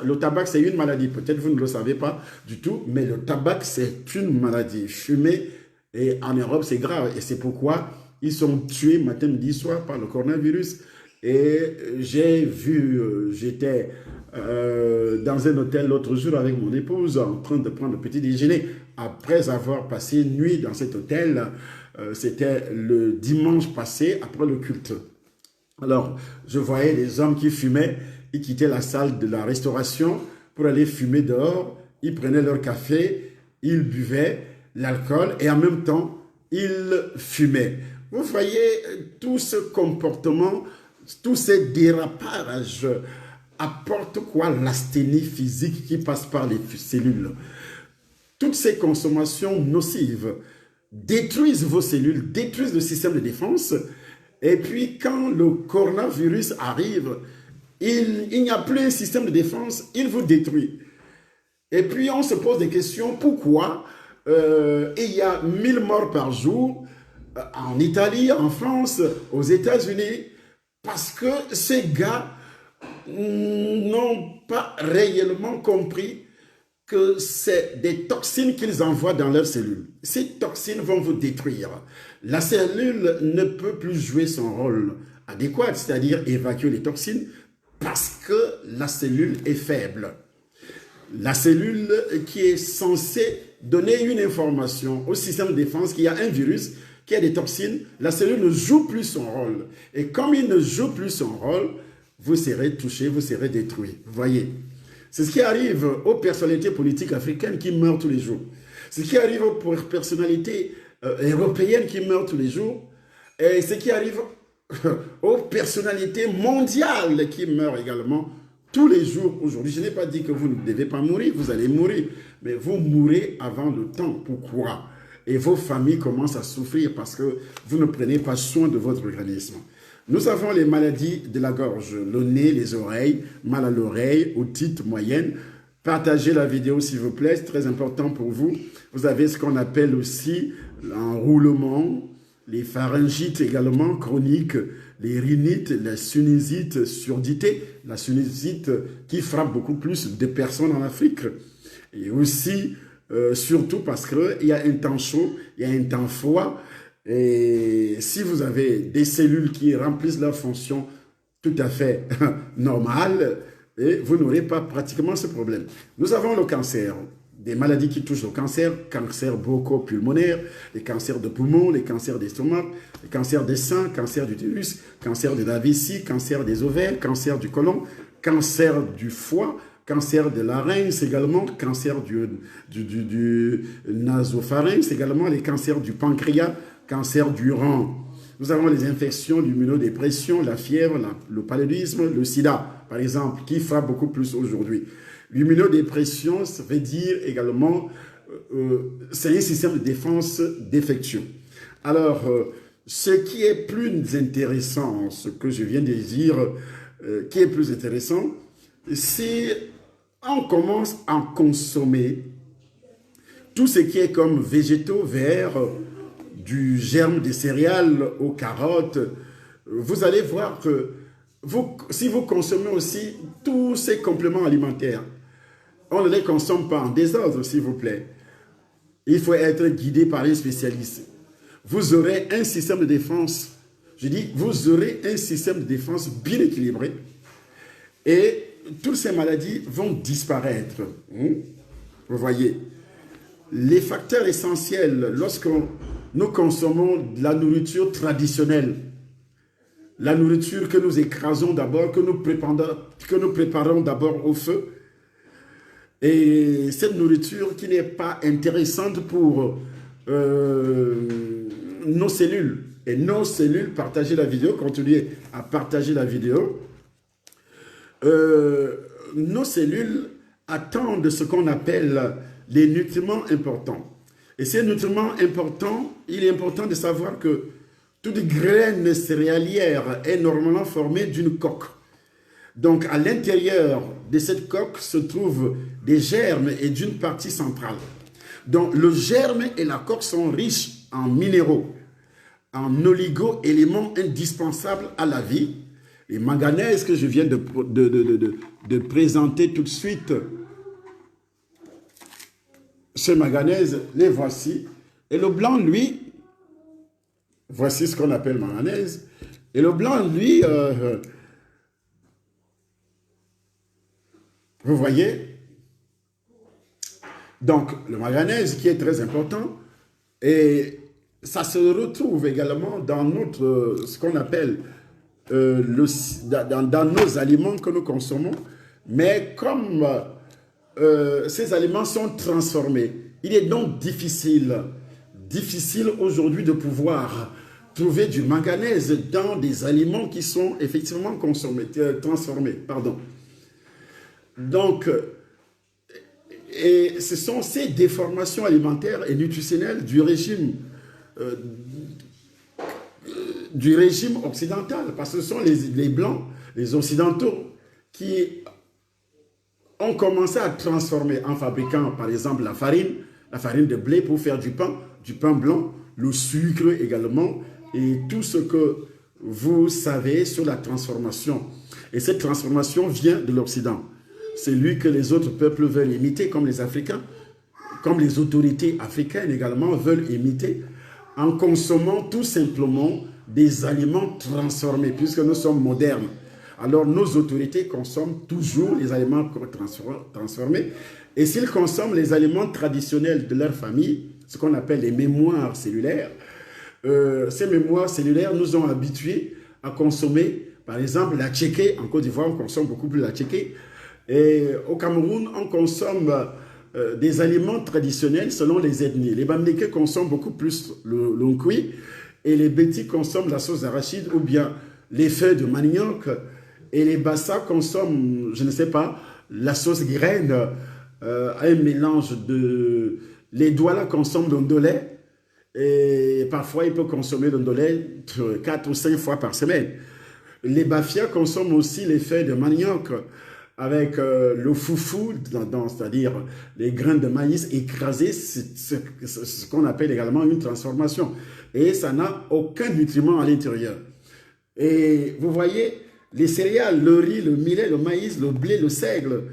Le tabac, c'est une maladie. Peut-être vous ne le savez pas du tout, mais le tabac, c'est une maladie. Fumer, et en Europe, c'est grave. Et c'est pourquoi ils sont tués matin, midi, soir par le coronavirus. Et j'ai vu, j'étais dans un hôtel l'autre jour avec mon épouse en train de prendre le petit déjeuner. Après avoir passé une nuit dans cet hôtel, c'était le dimanche passé après le culte. Alors, je voyais des hommes qui fumaient, ils quittaient la salle de la restauration pour aller fumer dehors, ils prenaient leur café il buvait l'alcool et en même temps, il fumait. Vous voyez, tout ce comportement, tous ces dérapages apportent quoi? L'asthénie physique qui passe par les cellules. Toutes ces consommations nocives détruisent vos cellules, détruisent le système de défense. Et puis, quand le coronavirus arrive, il n'y a plus un système de défense, il vous détruit. Et puis, on se pose des questions. Pourquoi il y a 1000 morts par jour en Italie, en France, aux États-Unis? Parce que ces gars n'ont pas réellement compris que c'est des toxines qu'ils envoient dans leurs cellules. Ces toxines vont vous détruire. La cellule ne peut plus jouer son rôle adéquat, c'est-à-dire évacuer les toxines, parce que la cellule est faible. La cellule qui est censée donner une information au système de défense qu'il y a un virus, qu'il y a des toxines, la cellule ne joue plus son rôle. Et comme il ne joue plus son rôle, vous serez touché, vous serez détruit. Vous voyez? C'est ce qui arrive aux personnalités politiques africaines qui meurent tous les jours. C'est ce qui arrive aux personnalités européennes qui meurent tous les jours. Et ce qui arrive aux personnalités mondiales qui meurent également tous les jours aujourd'hui. Je n'ai pas dit que vous ne devez pas mourir, vous allez mourir. Mais vous mourrez avant le temps. Pourquoi? Et vos familles commencent à souffrir parce que vous ne prenez pas soin de votre organisme. Nous avons les maladies de la gorge, le nez, les oreilles, mal à l'oreille, otite moyenne. Partagez la vidéo s'il vous plaît, c'est très important pour vous. Vous avez ce qu'on appelle aussi l'enroulement, les pharyngites également chroniques, les rhinites, la sinusite, surdité, la sinusite qui frappe beaucoup plus de personnes en Afrique. Et aussi, surtout parce qu'il y a un temps chaud, il y a un temps froid. Et si vous avez des cellules qui remplissent leur fonction tout à fait normale, vous n'aurez pas pratiquement ce problème. Nous avons le cancer, des maladies qui touchent le cancer, cancer broncho-pulmonaire, les cancers de poumon, les cancers d'estomac, les cancers des seins, cancer d'utérus, cancer de la vessie, cancer des ovaires, cancer du côlon, cancer du foie, cancer de larynx également, cancer du nasopharynx également, les cancers du pancréas, cancer du rein. Nous avons les infections, l'immunodépression, la fièvre, le paludisme, le sida, par exemple, qui frappe beaucoup plus aujourd'hui. L'immunodépression, ça veut dire également, c'est un système de défense défectueux. Alors, ce qui est plus intéressant, ce que je viens de dire, qui est plus intéressant, c'est on commence à consommer tout ce qui est comme végétaux verts, du germe des céréales aux carottes. Vous allez voir que si vous consommez aussi tous ces compléments alimentaires, on ne les consomme pas en désordre, s'il vous plaît. Il faut être guidé par un spécialiste. Vous aurez un système de défense, je dis, vous aurez un système de défense bien équilibré et toutes ces maladies vont disparaître. Vous voyez, les facteurs essentiels lorsque nous consommons de la nourriture traditionnelle, la nourriture que nous écrasons d'abord, que nous préparons d'abord au feu, et cette nourriture qui n'est pas intéressante pour nos cellules. Et nos cellules, partagez la vidéo, continuez à partager la vidéo. Nos cellules attendent ce qu'on appelle les nutriments importants. Et ces nutriments importants, il est important de savoir que toute graine céréalière est normalement formée d'une coque. Donc, à l'intérieur de cette coque se trouvent des germes et d'une partie centrale. Donc, le germe et la coque sont riches en minéraux, en oligo-éléments indispensables à la vie. Les manganèses que je viens de présenter tout de suite, ces manganèses, les voici. Et le blanc, lui, voici ce qu'on appelle manganèse. Et le blanc, lui, vous voyez? Donc, le manganèse qui est très important, et ça se retrouve également dans notre, ce qu'on appelle, dans nos aliments que nous consommons, mais comme ces aliments sont transformés, Il est donc difficile aujourd'hui de pouvoir trouver du manganèse dans des aliments qui sont effectivement transformés. Pardon. Donc, et ce sont ces déformations alimentaires et nutritionnelles du régime occidental, parce que ce sont les Blancs, les Occidentaux, qui ont commencé à transformer en fabriquant, par exemple, la farine de blé pour faire du pain blanc, le sucre également, et tout ce que vous savez sur la transformation. Et cette transformation vient de l'Occident. C'est lui que les autres peuples veulent imiter, comme les Africains, comme les autorités africaines également veulent imiter, en consommant tout simplement des aliments transformés, puisque nous sommes modernes. Alors nos autorités consomment toujours les aliments transformés, et s'ils consomment les aliments traditionnels de leur famille, ce qu'on appelle les mémoires cellulaires, ces mémoires cellulaires nous ont habitués à consommer, par exemple, la tchéké. En Côte d'Ivoire, on consomme beaucoup plus la tchéké. Et au Cameroun, on consomme des aliments traditionnels selon les ethnies. Les Bamileke consomment beaucoup plus le nkui, et les Bétis consomment la sauce d'arachide ou bien les feuilles de manioc, et les Bassa consomment, je ne sais pas, la sauce graine, un mélange de... Les Douala consomment l'ondolé, et parfois ils peuvent consommer l'ondolé 4 ou 5 fois par semaine. Les Bafia consomment aussi les feuilles de manioc avec le foufou, c'est-à-dire les grains de maïs écrasés, ce qu'on appelle également une transformation. Et ça n'a aucun nutriment à l'intérieur. Et vous voyez, les céréales, le riz, le millet, le maïs, le blé, le seigle,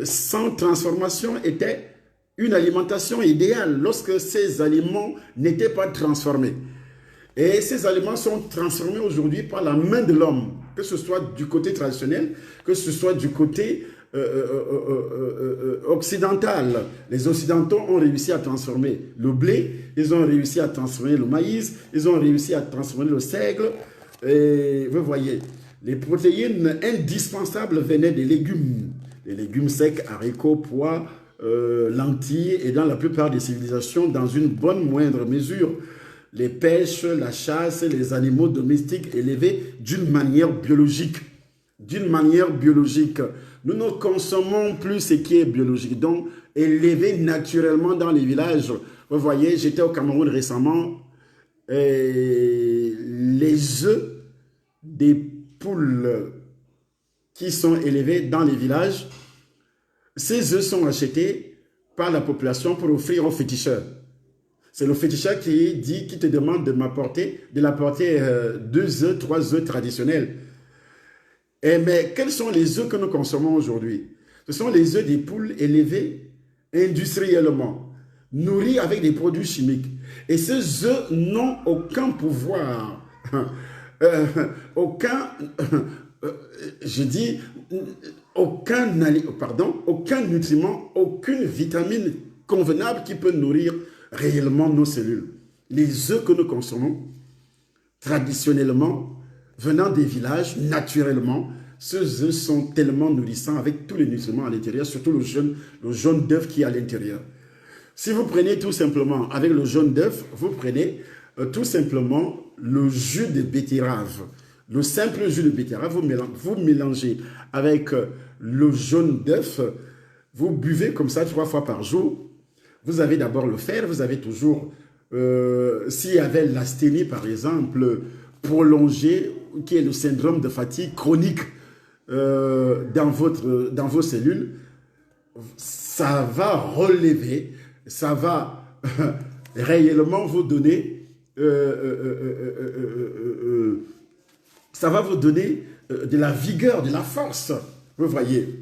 sans transformation, étaient une alimentation idéale lorsque ces aliments n'étaient pas transformés. Et ces aliments sont transformés aujourd'hui par la main de l'homme, que ce soit du côté traditionnel, que ce soit du côté occidental. Les Occidentaux ont réussi à transformer le blé, ils ont réussi à transformer le maïs, ils ont réussi à transformer le seigle. Et vous voyez, les protéines indispensables venaient des légumes. Les légumes secs, haricots, pois, lentilles, et dans la plupart des civilisations, dans une bonne moindre mesure, les pêches, la chasse, les animaux domestiques élevés d'une manière biologique. D'une manière biologique. Nous ne consommons plus ce qui est biologique, donc élevé naturellement dans les villages. Vous voyez, j'étais au Cameroun récemment, et les œufs des poules qui sont élevés dans les villages, ces œufs sont achetés par la population pour offrir aux féticheurs. C'est le féticheur qui te demande de l'apporter 2 œufs, 3 œufs traditionnels. Mais quels sont les œufs que nous consommons aujourd'hui? Ce sont les œufs des poules élevés industriellement, nourris avec des produits chimiques. Et ces œufs n'ont aucun pouvoir, aucun nutriment, aucune vitamine convenable qui peut nourrir réellement nos cellules. Les œufs que nous consommons, traditionnellement, venant des villages, naturellement, ces œufs sont tellement nourrissants avec tous les nutriments à l'intérieur, surtout le jaune d'œuf qui est à l'intérieur. Si vous prenez tout simplement, avec le jaune d'œuf, vous prenez tout simplement le jus de betterave. Le simple jus de betterave, vous mélangez avec le jaune d'œuf, vous buvez comme ça 3 fois par jour. Vous avez d'abord le fer, vous avez toujours, s'il y avait l'asthénie par exemple, prolongée, qui est le syndrome de fatigue chronique dans vos cellules, ça va relever, ça va réellement vous donner, ça va vous donner de la vigueur, de la force, vous voyez.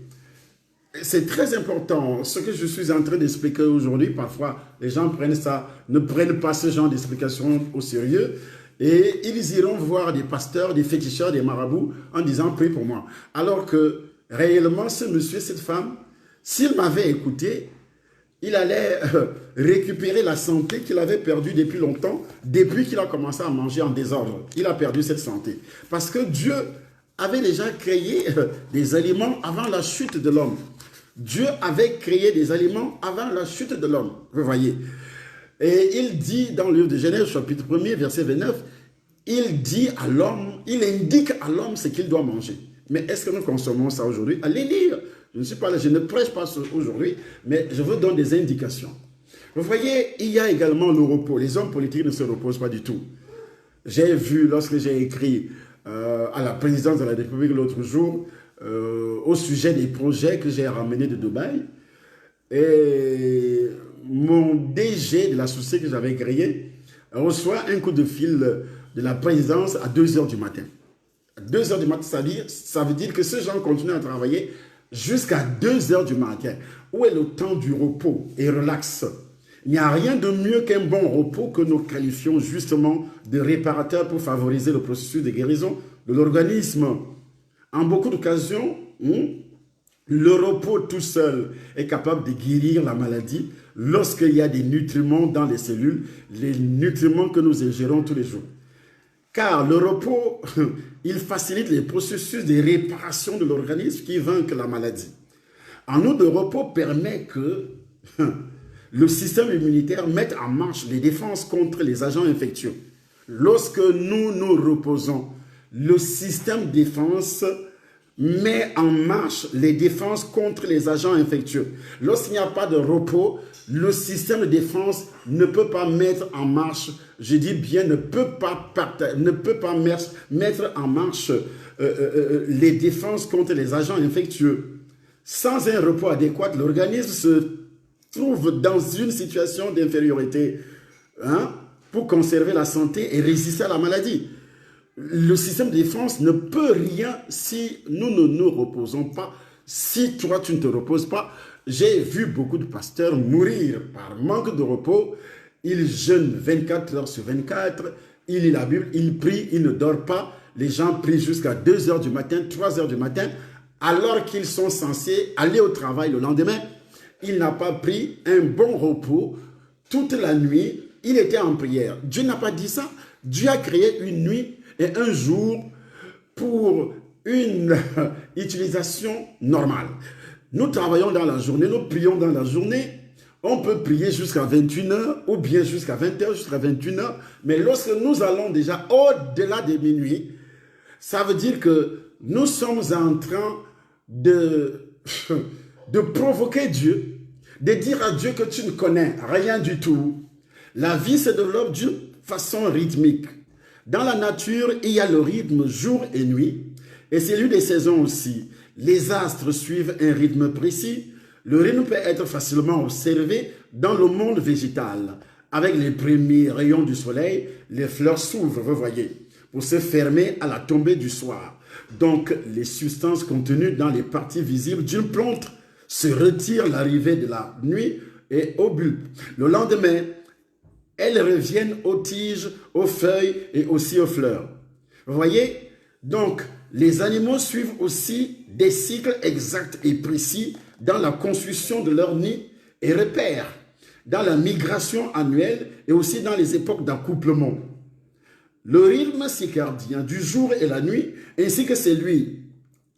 C'est très important, ce que je suis en train d'expliquer aujourd'hui. Parfois, les gens ne prennent pas ce genre d'explication au sérieux, et ils iront voir des pasteurs, des féticheurs, des marabouts en disant « prie pour moi ». Alors que réellement, ce monsieur, cette femme, s'il m'avait écouté, il allait récupérer la santé qu'il avait perdue depuis longtemps, depuis qu'il a commencé à manger en désordre. Il a perdu cette santé. Parce que Dieu avait déjà créé des aliments avant la chute de l'homme. Dieu avait créé des aliments avant la chute de l'homme, vous voyez. Et il dit dans le livre de Genèse, chapitre 1er, verset 29, il dit à l'homme, il indique à l'homme ce qu'il doit manger. Mais est-ce que nous consommons ça aujourd'hui? Allez lire. Je ne suis pas là, je ne prêche pas aujourd'hui, mais je vous donne des indications. Vous voyez, il y a également le repos. Les hommes politiques ne se reposent pas du tout. J'ai vu, lorsque j'ai écrit à la présidence de la République l'autre jour, au sujet des projets que j'ai ramenés de Dubaï, et mon DG de la société que j'avais créée reçoit un coup de fil de la présidence à 2 h du matin. 2 h du matin, ça veut dire que ces gens continuent à travailler jusqu'à 2 h du matin. Où est le temps du repos et relax? Il n'y a rien de mieux qu'un bon repos que nous qualifions justement de réparateur pour favoriser le processus de guérison de l'organisme. En beaucoup d'occasions, le repos tout seul est capable de guérir la maladie lorsqu'il y a des nutriments dans les cellules, les nutriments que nous ingérons tous les jours. Car le repos, il facilite les processus de réparation de l'organisme qui vainquent la maladie. En outre, le repos permet que le système immunitaire mette en marche les défenses contre les agents infectieux. Lorsque nous nous reposons, le système de défense met en marche les défenses contre les agents infectieux. Lorsqu'il n'y a pas de repos, le système de défense ne peut pas mettre en marche, je dis bien ne peut pas mettre en marche les défenses contre les agents infectieux. Sans un repos adéquat, l'organisme se trouve dans une situation d'infériorité pour conserver la santé et résister à la maladie. Le système de défense ne peut rien si nous ne nous reposons pas. Si toi, tu ne te reposes pas, j'ai vu beaucoup de pasteurs mourir par manque de repos. Ils jeûnent 24 heures sur 24, ils lisent la Bible, ils prient, ils ne dorment pas. Les gens prient jusqu'à 2 h du matin, 3 h du matin, alors qu'ils sont censés aller au travail le lendemain. Il n'a pas pris un bon repos toute la nuit. Il était en prière. Dieu n'a pas dit ça. Dieu a créé une nuit et un jour pour une utilisation normale. Nous travaillons dans la journée, nous prions dans la journée. On peut prier jusqu'à 21 h ou bien jusqu'à 20 h, jusqu'à 21 h. Mais lorsque nous allons déjà au-delà de minuit, ça veut dire que nous sommes en train de provoquer Dieu, de dire à Dieu que tu ne connais rien du tout. La vie se développe d'une façon rythmique. Dans la nature, il y a le rythme jour et nuit, et celui des saisons aussi. Les astres suivent un rythme précis. Le rythme peut être facilement observé dans le monde végétal. Avec les premiers rayons du soleil, les fleurs s'ouvrent, vous voyez, pour se fermer à la tombée du soir. Donc, les substances contenues dans les parties visibles d'une plante se retirent à l'arrivée de la nuit et au bulbe. Le lendemain, elles reviennent aux tiges, aux feuilles et aussi aux fleurs. Vous voyez? Donc, les animaux suivent aussi des cycles exacts et précis dans la construction de leur nid et repères, dans la migration annuelle et aussi dans les époques d'accouplement. Le rythme circadien du jour et la nuit, ainsi que celui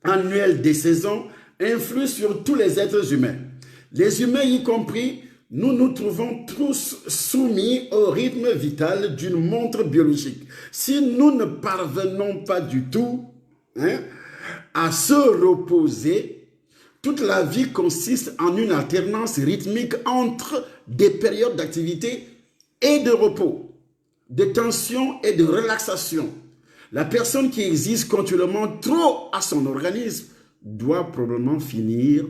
annuel des saisons, influent sur tous les êtres humains. Les humains y compris, nous nous trouvons tous soumis au rythme vital d'une montre biologique. Si nous ne parvenons pas du tout à se reposer, toute la vie consiste en une alternance rythmique entre des périodes d'activité et de repos, de tension et de relaxation. La personne qui exige continuellement trop à son organisme doit probablement finir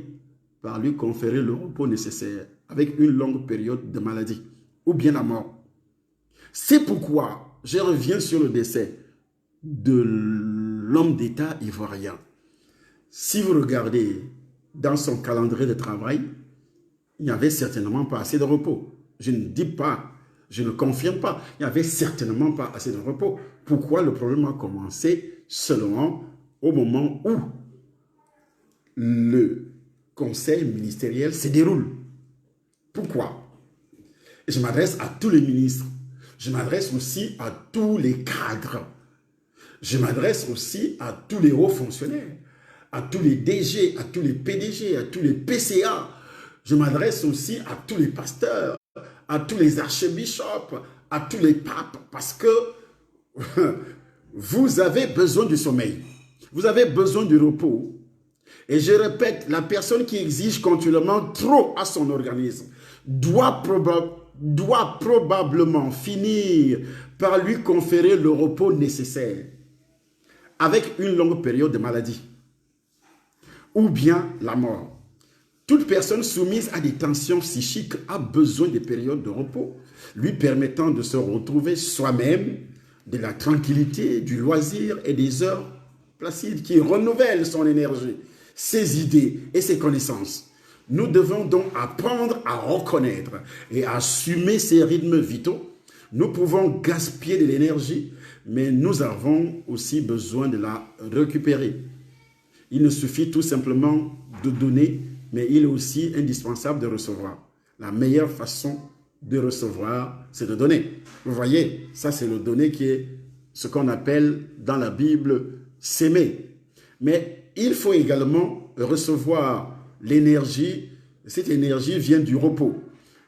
par lui conférer le repos nécessaire avec une longue période de maladie ou bien la mort. C'est pourquoi je reviens sur le décès de l'homme d'État ivoirien. Si vous regardez dans son calendrier de travail, il n'y avait certainement pas assez de repos. Je ne dis pas, je ne confirme pas, il n'y avait certainement pas assez de repos. Pourquoi le problème a commencé seulement au moment où le conseil ministériel se déroule? Pourquoi? Je m'adresse à tous les ministres. Je m'adresse aussi à tous les cadres. Je m'adresse aussi à tous les hauts fonctionnaires, à tous les DG, à tous les PDG, à tous les PCA. Je m'adresse aussi à tous les pasteurs, à tous les archbishops, à tous les papes, parce que vous avez besoin du sommeil. Vous avez besoin du repos. Et je répète, la personne qui exige continuellement trop à son organisme doit probablement finir par lui conférer le repos nécessaire avec une longue période de maladie ou bien la mort. Toute personne soumise à des tensions psychiques a besoin de périodes de repos lui permettant de se retrouver soi-même, de la tranquillité, du loisir et des heures placides qui renouvellent son énergie, ses idées et ses connaissances. Nous devons donc apprendre à reconnaître et à assumer ces rythmes vitaux. Nous pouvons gaspiller de l'énergie, mais nous avons aussi besoin de la récupérer. Il ne suffit tout simplement de donner, mais il est aussi indispensable de recevoir. La meilleure façon de recevoir, c'est de donner. Vous voyez, ça c'est le donner qui est ce qu'on appelle dans la Bible s'aimer. Mais il faut également recevoir l'énergie. Cette énergie vient du repos.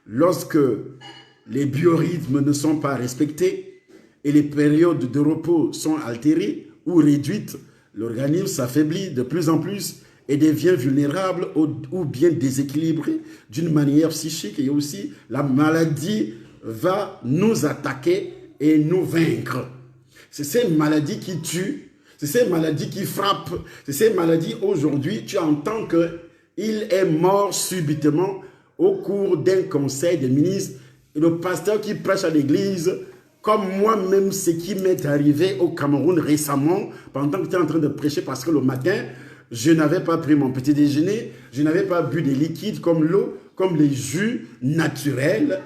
Lorsque les biorhythmes ne sont pas respectés et les périodes de repos sont altérées ou réduites, l'organisme s'affaiblit de plus en plus et devient vulnérable ou bien déséquilibré d'une manière psychique, et aussi la maladie va nous attaquer et nous vaincre. C'est ces maladies qui tuent, c'est ces maladies qui frappent, c'est ces maladies aujourd'hui, tu entends qu'il est mort subitement au cours d'un conseil des ministres. Et le pasteur qui prêche à l'église, comme moi-même, ce qui m'est arrivé au Cameroun récemment, pendant que j'étais en train de prêcher, parce que le matin, je n'avais pas pris mon petit déjeuner, je n'avais pas bu des liquides comme l'eau, comme les jus naturels,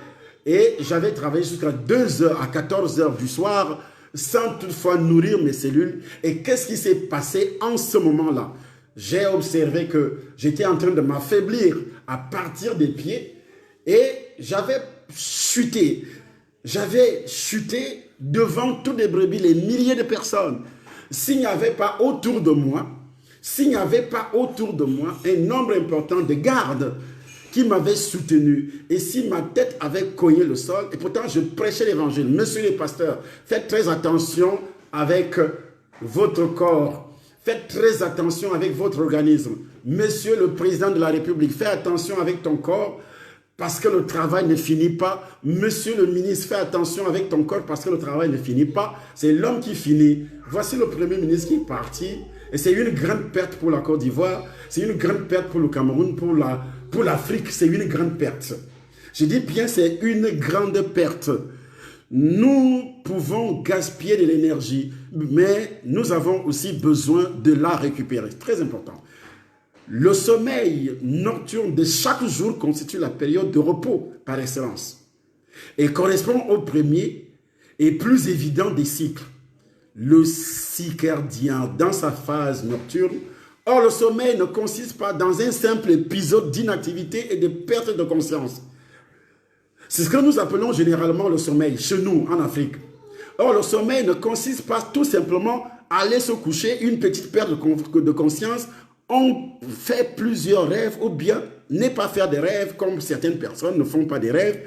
et j'avais travaillé jusqu'à 2h à 14h du soir, sans toutefois nourrir mes cellules. Et qu'est-ce qui s'est passé en ce moment-là? J'ai observé que j'étais en train de m'affaiblir à partir des pieds, et j'avais chuté devant toutes les brebis, les milliers de personnes. S'il n'y avait pas autour de moi, un nombre important de gardes qui m'avaient soutenu, et si ma tête avait cogné le sol, et pourtant je prêchais l'évangile. Monsieur les pasteurs, faites très attention avec votre corps, faites très attention avec votre organisme. Monsieur le président de la République, fais attention avec ton corps, parce que le travail ne finit pas. Monsieur le ministre, fais attention avec ton corps parce que le travail ne finit pas. C'est l'homme qui finit. Voici le premier ministre qui est parti. Et c'est une grande perte pour la Côte d'Ivoire. C'est une grande perte pour le Cameroun, pour l'Afrique. C'est une grande perte. Je dis bien, c'est une grande perte. Nous pouvons gaspiller de l'énergie, mais nous avons aussi besoin de la récupérer. C'est très important. Le sommeil nocturne de chaque jour constitue la période de repos par excellence et correspond au premier et plus évident des cycles, le circadien dans sa phase nocturne. Or, le sommeil ne consiste pas dans un simple épisode d'inactivité et de perte de conscience. C'est ce que nous appelons généralement le sommeil chez nous en Afrique. Or, le sommeil ne consiste pas tout simplement à aller se coucher, une petite perte de conscience. On fait plusieurs rêves ou bien ne pas faire des rêves comme certaines personnes ne font pas des rêves.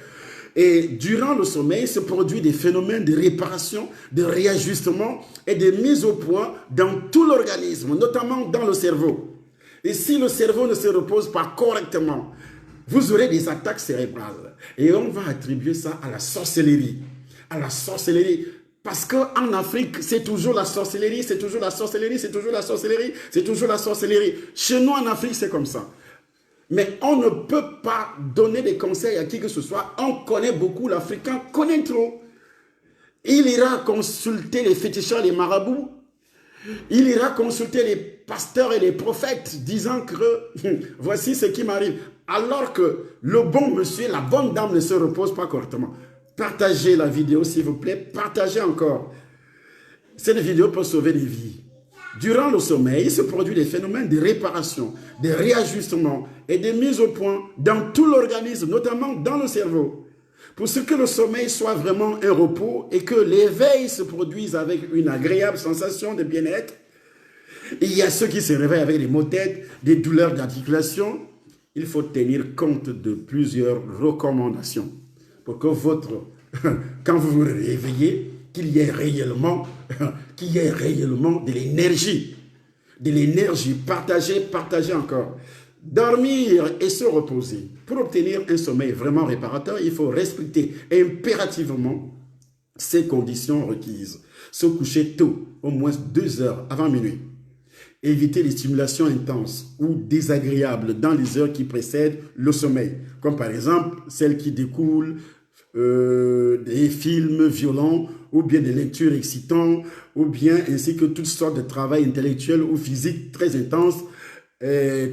Et durant le sommeil se produisent des phénomènes de réparation, de réajustement et de mise au point dans tout l'organisme, notamment dans le cerveau. Et si le cerveau ne se repose pas correctement, vous aurez des attaques cérébrales. Et on va attribuer ça à la sorcellerie. À la sorcellerie. Parce qu'en Afrique, c'est toujours la sorcellerie, c'est toujours la sorcellerie, c'est toujours la sorcellerie, c'est toujours la sorcellerie. Chez nous, en Afrique, c'est comme ça. Mais on ne peut pas donner des conseils à qui que ce soit. On connaît beaucoup, l'Africain connaît trop. Il ira consulter les féticheurs, les marabouts. Il ira consulter les pasteurs et les prophètes, disant que voici ce qui m'arrive. Alors que le bon monsieur, la bonne dame ne se repose pas correctement. Partagez la vidéo, s'il vous plaît. Partagez encore. Cette vidéo peut sauver des vies. Durant le sommeil, il se produit des phénomènes de réparation, de réajustement et de mise au point dans tout l'organisme, notamment dans le cerveau. Pour ce que le sommeil soit vraiment un repos et que l'éveil se produise avec une agréable sensation de bien-être, Il y a ceux qui se réveillent avec des maux de tête, des douleurs d'articulation. Il faut tenir compte de plusieurs recommandations pour que quand vous vous réveillez, qu'il y ait réellement de l'énergie. De l'énergie, partagez encore. Dormir et se reposer. Pour obtenir un sommeil vraiment réparateur, il faut respecter impérativement ces conditions requises. Se coucher tôt, au moins 2 heures avant minuit. Éviter les stimulations intenses ou désagréables dans les heures qui précèdent le sommeil, comme par exemple celles qui découlent des films violents ou bien des lectures excitantes ou bien ainsi que toutes sortes de travail intellectuel ou physique très intense,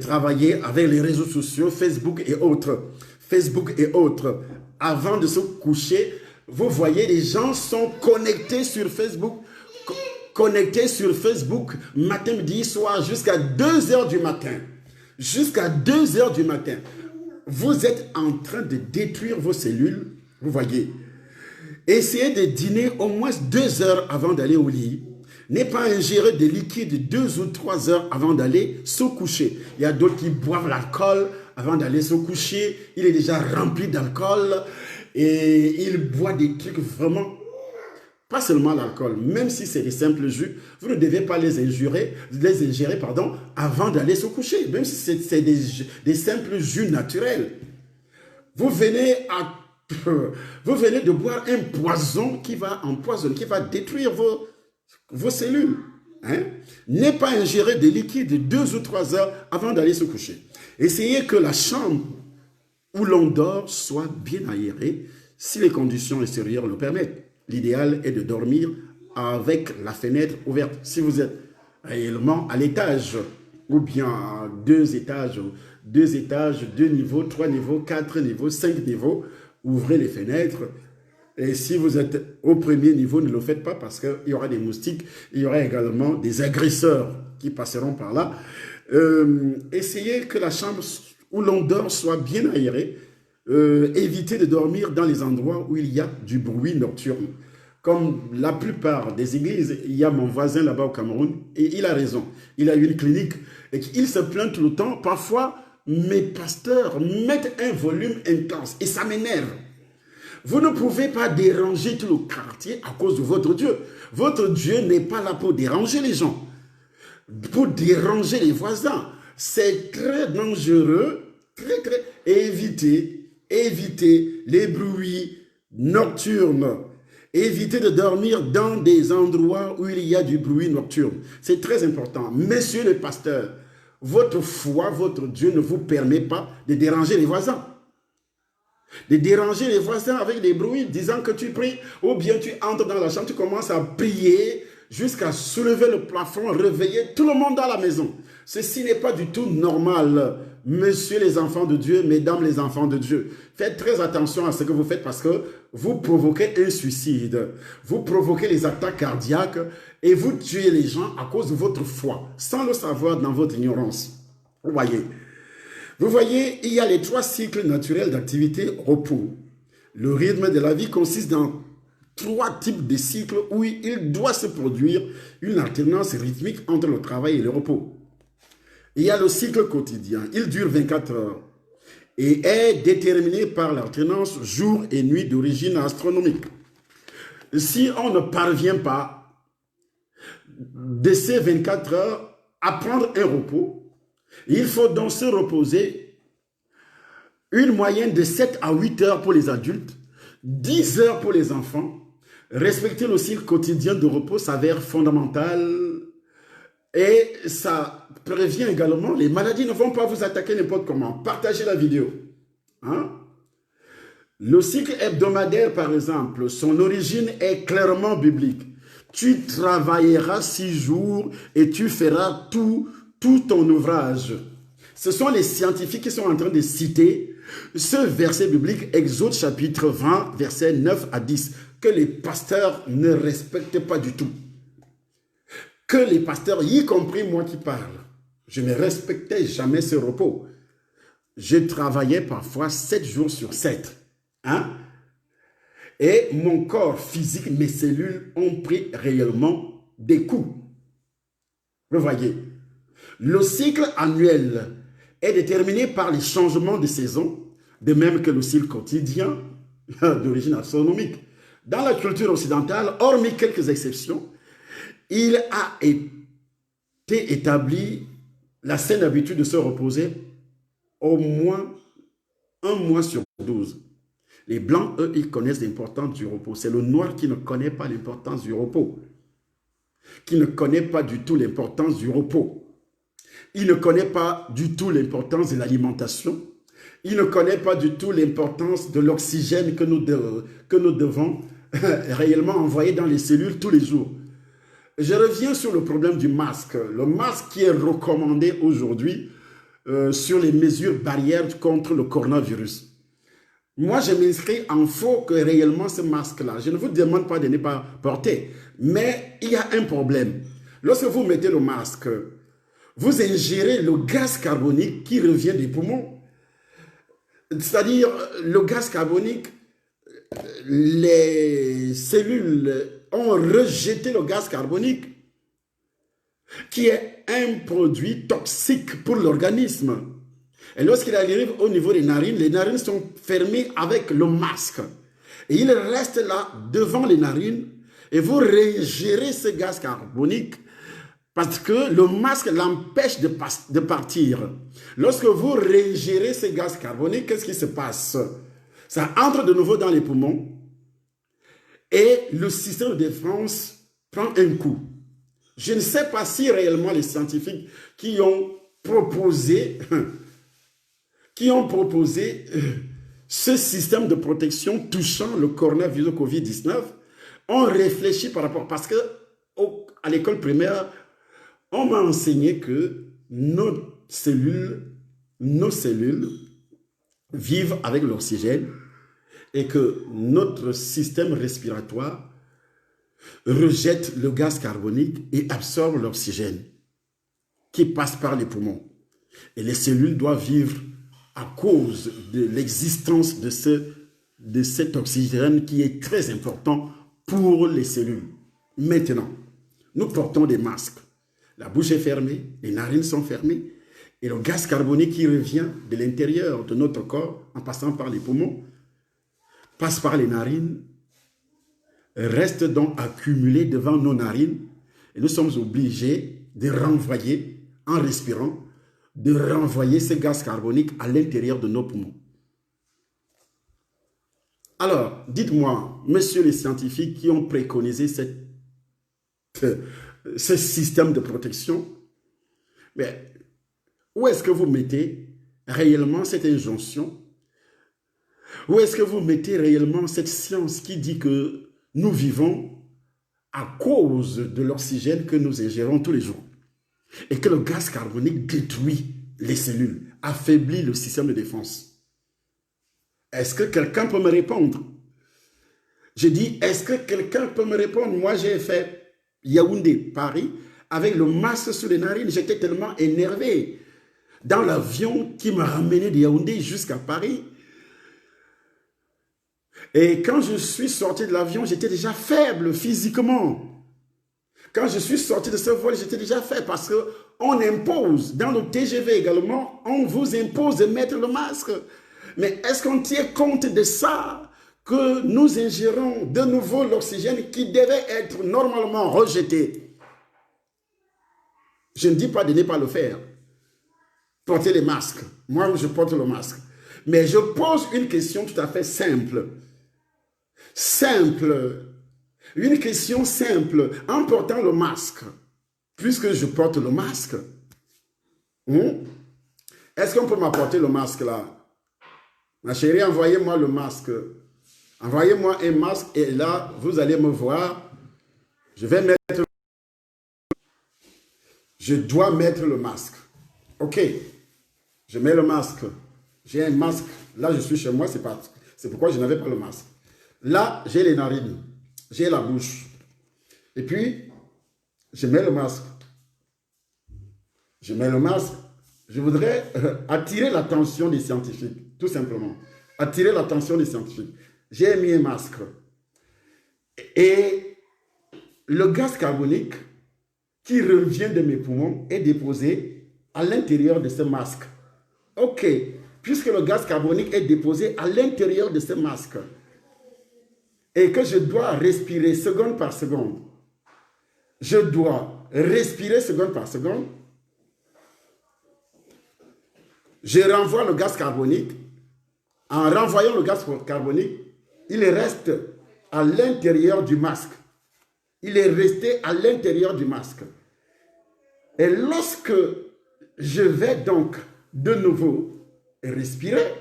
travailler avec les réseaux sociaux, Facebook et autres. Avant de se coucher, vous voyez, les gens sont connectés sur Facebook, matin, midi, soir, jusqu'à 2 heures du matin. Jusqu'à 2 heures du matin. Vous êtes en train de détruire vos cellules, vous voyez. Essayez de dîner au moins 2 heures avant d'aller au lit. Ne pas ingérer des liquides 2 ou 3 heures avant d'aller se coucher. Il y a d'autres qui boivent l'alcool avant d'aller se coucher. Il est déjà rempli d'alcool et il boit des trucs vraiment... Pas seulement l'alcool, même si c'est des simples jus, vous ne devez pas les ingérer avant d'aller se coucher, même si c'est des simples jus naturels. Vous venez de boire un poison qui va empoisonner, qui va détruire vos cellules. Ne pas ingérer des liquides 2 ou 3 heures avant d'aller se coucher. Essayez que la chambre où l'on dort soit bien aérée si les conditions extérieures le permettent. L'idéal est de dormir avec la fenêtre ouverte. Si vous êtes réellement à l'étage, ou bien à 2 étages, 2 niveaux, 3 niveaux, 4 niveaux, 5 niveaux, ouvrez les fenêtres. Et si vous êtes au premier niveau, ne le faites pas parce qu'il y aura des moustiques, il y aura également des agresseurs qui passeront par là. Essayez que la chambre où l'on dort soit bien aérée. Évitez de dormir dans les endroits où il y a du bruit nocturne. Comme la plupart des églises, il y a mon voisin là-bas au Cameroun, et il a raison. Il a une clinique et il se plaint tout le temps. Parfois, mes pasteurs mettent un volume intense et ça m'énerve. Vous ne pouvez pas déranger tout le quartier à cause de votre Dieu. Votre Dieu n'est pas là pour déranger les gens, pour déranger les voisins. C'est très dangereux, très. Évitez les bruits nocturnes. Évitez de dormir dans des endroits où il y a du bruit nocturne. C'est très important. Messieurs les pasteurs, votre foi, votre Dieu ne vous permet pas de déranger les voisins. De déranger les voisins avec des bruits, disant que tu pries, ou bien tu entres dans la chambre, tu commences à prier jusqu'à soulever le plafond, réveiller tout le monde dans la maison. Ceci n'est pas du tout normal. Messieurs les enfants de Dieu, mesdames les enfants de Dieu, faites très attention à ce que vous faites parce que vous provoquez un suicide, vous provoquez les attaques cardiaques et vous tuez les gens à cause de votre foi, sans le savoir dans votre ignorance. Vous voyez, il y a les 3 cycles naturels d'activité repos. Le rythme de la vie consiste dans 3 types de cycles où il doit se produire une alternance rythmique entre le travail et le repos. Il y a le cycle quotidien, il dure 24 heures et est déterminé par l'alternance jour et nuit d'origine astronomique. Si on ne parvient pas de ces 24 heures à prendre un repos, il faut donc se reposer une moyenne de 7 à 8 heures pour les adultes, 10 heures pour les enfants. Respecter le cycle quotidien de repos s'avère fondamental et ça prévient également, les maladies ne vont pas vous attaquer n'importe comment. Partagez la vidéo. Le cycle hebdomadaire, par exemple, son origine est clairement biblique. Tu travailleras 6 jours et tu feras tout ton ouvrage. Ce sont les scientifiques qui sont en train de citer ce verset biblique, Exode chapitre 20, versets 9 à 10, que les pasteurs ne respectent pas du tout. Que les pasteurs, y compris moi qui parle, je ne respectais jamais ce repos. Je travaillais parfois 7 jours sur 7. Et mon corps physique, mes cellules ont pris réellement des coups. Vous voyez, le cycle annuel est déterminé par les changements de saison, de même que le cycle quotidien d'origine astronomique. Dans la culture occidentale, hormis quelques exceptions, il a été établi la saine habitude de se reposer au moins un mois sur 12. Les Blancs, eux, ils connaissent l'importance du repos. C'est le Noir qui ne connaît pas l'importance du repos, qui ne connaît pas du tout l'importance du repos. Il ne connaît pas du tout l'importance de l'alimentation. Il ne connaît pas du tout l'importance de l'oxygène que nous devons réellement envoyer dans les cellules tous les jours. Je reviens sur le problème du masque. Le masque qui est recommandé aujourd'hui sur les mesures barrières contre le coronavirus. Moi, je m'inscris en faux que réellement ce masque-là, je ne vous demande pas de ne pas porter, mais il y a un problème. Lorsque vous mettez le masque, vous ingérez le gaz carbonique qui revient des poumons. C'est-à-dire, le gaz carbonique, les cellules ont rejeté le gaz carbonique, qui est un produit toxique pour l'organisme. Et lorsqu'il arrive au niveau des narines, les narines sont fermées avec le masque. Et il reste là, devant les narines, et vous réingérez ce gaz carbonique parce que le masque l'empêche de partir. Lorsque vous réingérez ce gaz carbonique, qu'est-ce qui se passe? Ça entre de nouveau dans les poumons et le système de défense prend un coup. Je ne sais pas si réellement les scientifiques qui ont proposé ce système de protection touchant le coronavirus Covid-19 ont réfléchi par rapport, parce que à l'école primaire, on m'a enseigné que nos cellules vivent avec l'oxygène et que notre système respiratoire rejette le gaz carbonique et absorbe l'oxygène qui passe par les poumons. Et les cellules doivent vivre à cause de l'existence de cet oxygène qui est très important pour les cellules. Maintenant, nous portons des masques. La bouche est fermée, les narines sont fermées et le gaz carbonique qui revient de l'intérieur de notre corps en passant par les poumons passe par les narines, reste donc accumulé devant nos narines et nous sommes obligés de renvoyer, en respirant, de renvoyer ce gaz carbonique à l'intérieur de nos poumons. Alors, dites-moi, messieurs les scientifiques qui ont préconisé ce système de protection, mais où est-ce que vous mettez réellement cette injonction? Où est-ce que vous mettez réellement cette science qui dit que nous vivons à cause de l'oxygène que nous ingérons tous les jours et que le gaz carbonique détruit les cellules, affaiblit le système de défense? Est-ce que quelqu'un peut me répondre? Je dis, est-ce que quelqu'un peut me répondre? Moi, j'ai fait Yaoundé, Paris, avec le masque sur les narines. J'étais tellement énervé dans l'avion qui m'a ramené de Yaoundé jusqu'à Paris. Et quand je suis sorti de l'avion, j'étais déjà faible physiquement. Quand je suis sorti de ce vol, j'étais déjà faible parce qu'on impose, dans le TGV également, on vous impose de mettre le masque. Mais est-ce qu'on tient compte de ça, que nous ingérons de nouveau l'oxygène qui devait être normalement rejeté? Je ne dis pas de ne pas le faire. Portez les masques. Moi, je porte le masque. Mais je pose une question tout à fait simple. Une question simple. En portant le masque, puisque je porte le masque, est-ce qu'on peut m'apporter le masque là? Ma chérie, envoyez-moi le masque. Envoyez-moi un masque et là, vous allez me voir. Je vais mettre... Je dois mettre le masque. Ok. Je mets le masque. J'ai un masque. Là, je suis chez moi. C'est pourquoi je n'avais pas le masque. Là, j'ai les narines. J'ai la bouche. Et puis, je mets le masque. Je mets le masque. Je voudrais attirer l'attention des scientifiques, tout simplement. Attirer l'attention des scientifiques. J'ai mis un masque. Et le gaz carbonique qui revient de mes poumons est déposé à l'intérieur de ce masque. Ok, puisque le gaz carbonique est déposé à l'intérieur de ce masque et que je dois respirer seconde par seconde, je dois respirer seconde par seconde, je renvoie le gaz carbonique. En renvoyant le gaz carbonique, il reste à l'intérieur du masque. Il est resté à l'intérieur du masque. Et lorsque je vais donc de nouveau respirer,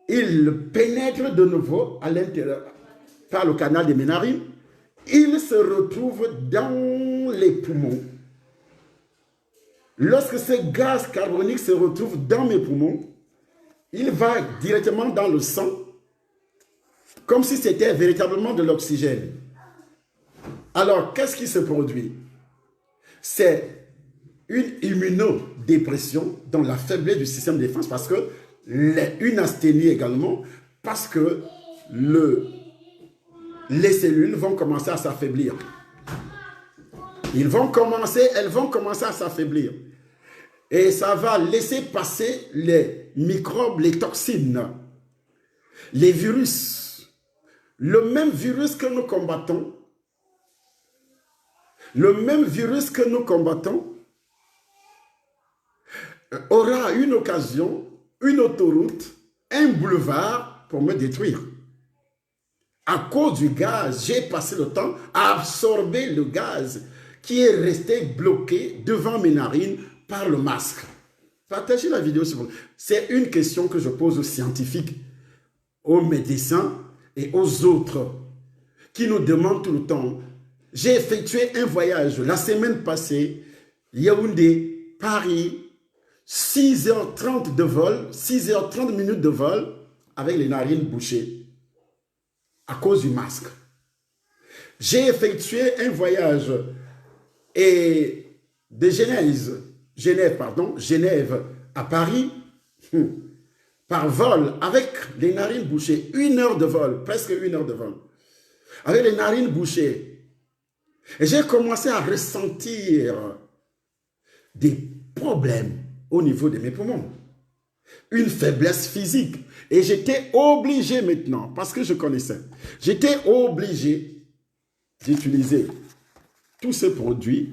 il pénètre de nouveau à l'intérieur par le canal de mes narines. Il se retrouve dans les poumons. Lorsque ce gaz carbonique se retrouve dans mes poumons, il va directement dans le sang, comme si c'était véritablement de l'oxygène. Alors, qu'est-ce qui se produit? C'est une immunodépression, dans la faiblesse du système de défense, parce que une asthénie également, parce que les cellules vont commencer à s'affaiblir. Elles vont commencer à s'affaiblir. Et ça va laisser passer les microbes, les toxines, les virus. Le même virus que nous combattons, aura une occasion, une autoroute, un boulevard pour me détruire. À cause du gaz, j'ai passé le temps à absorber le gaz qui est resté bloqué devant mes narines par le masque. Partagez la vidéo sur vous. C'est une question que je pose aux scientifiques, aux médecins et aux autres qui nous demandent tout le temps. J'ai effectué un voyage la semaine passée, Yaoundé, Paris, 6h30 de vol, 6h30 minutes de vol avec les narines bouchées à cause du masque. J'ai effectué un voyage de Genève à Paris, par vol, avec les narines bouchées, 1 heure de vol, presque 1 heure de vol, avec les narines bouchées. Et j'ai commencé à ressentir des problèmes au niveau de mes poumons, une faiblesse physique. Et j'étais obligé maintenant, parce que je connaissais, j'étais obligé d'utiliser tous ces produits,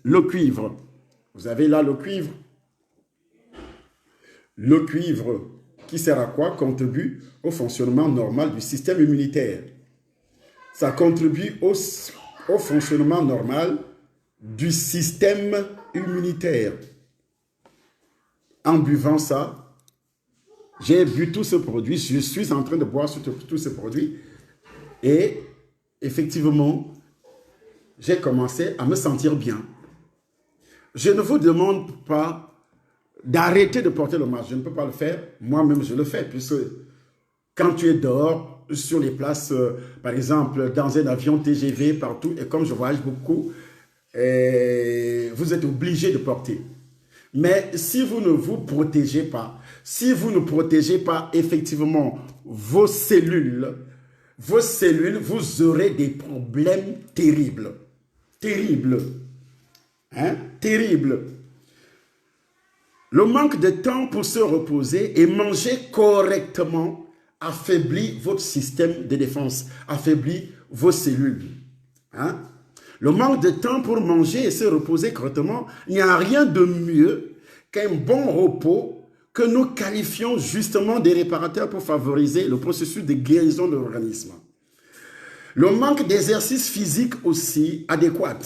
le cuivre. Vous avez là le cuivre. Le cuivre qui sert à quoi? Contribue au fonctionnement normal du système immunitaire. Ça contribue au fonctionnement normal du système immunitaire. En buvant ça, j'ai bu tout ce produit, je suis en train de boire tous ces produits et effectivement, j'ai commencé à me sentir bien. Je ne vous demande pas d'arrêter de porter le masque. Je ne peux pas le faire. Moi-même, je le fais. Puisque quand tu es dehors, sur les places, par exemple, dans un avion TGV, partout, et comme je voyage beaucoup, vous êtes obligé de porter. Mais si vous ne vous protégez pas, effectivement vos cellules, vous aurez des problèmes terribles. Terribles. Hein? Terribles. Le manque de temps pour se reposer et manger correctement affaiblit votre système de défense, affaiblit vos cellules. Hein? Le manque de temps pour manger et se reposer correctement, il n'y a rien de mieux qu'un bon repos que nous qualifions justement des réparateurs pour favoriser le processus de guérison de l'organisme. Le manque d'exercice physique aussi adéquat,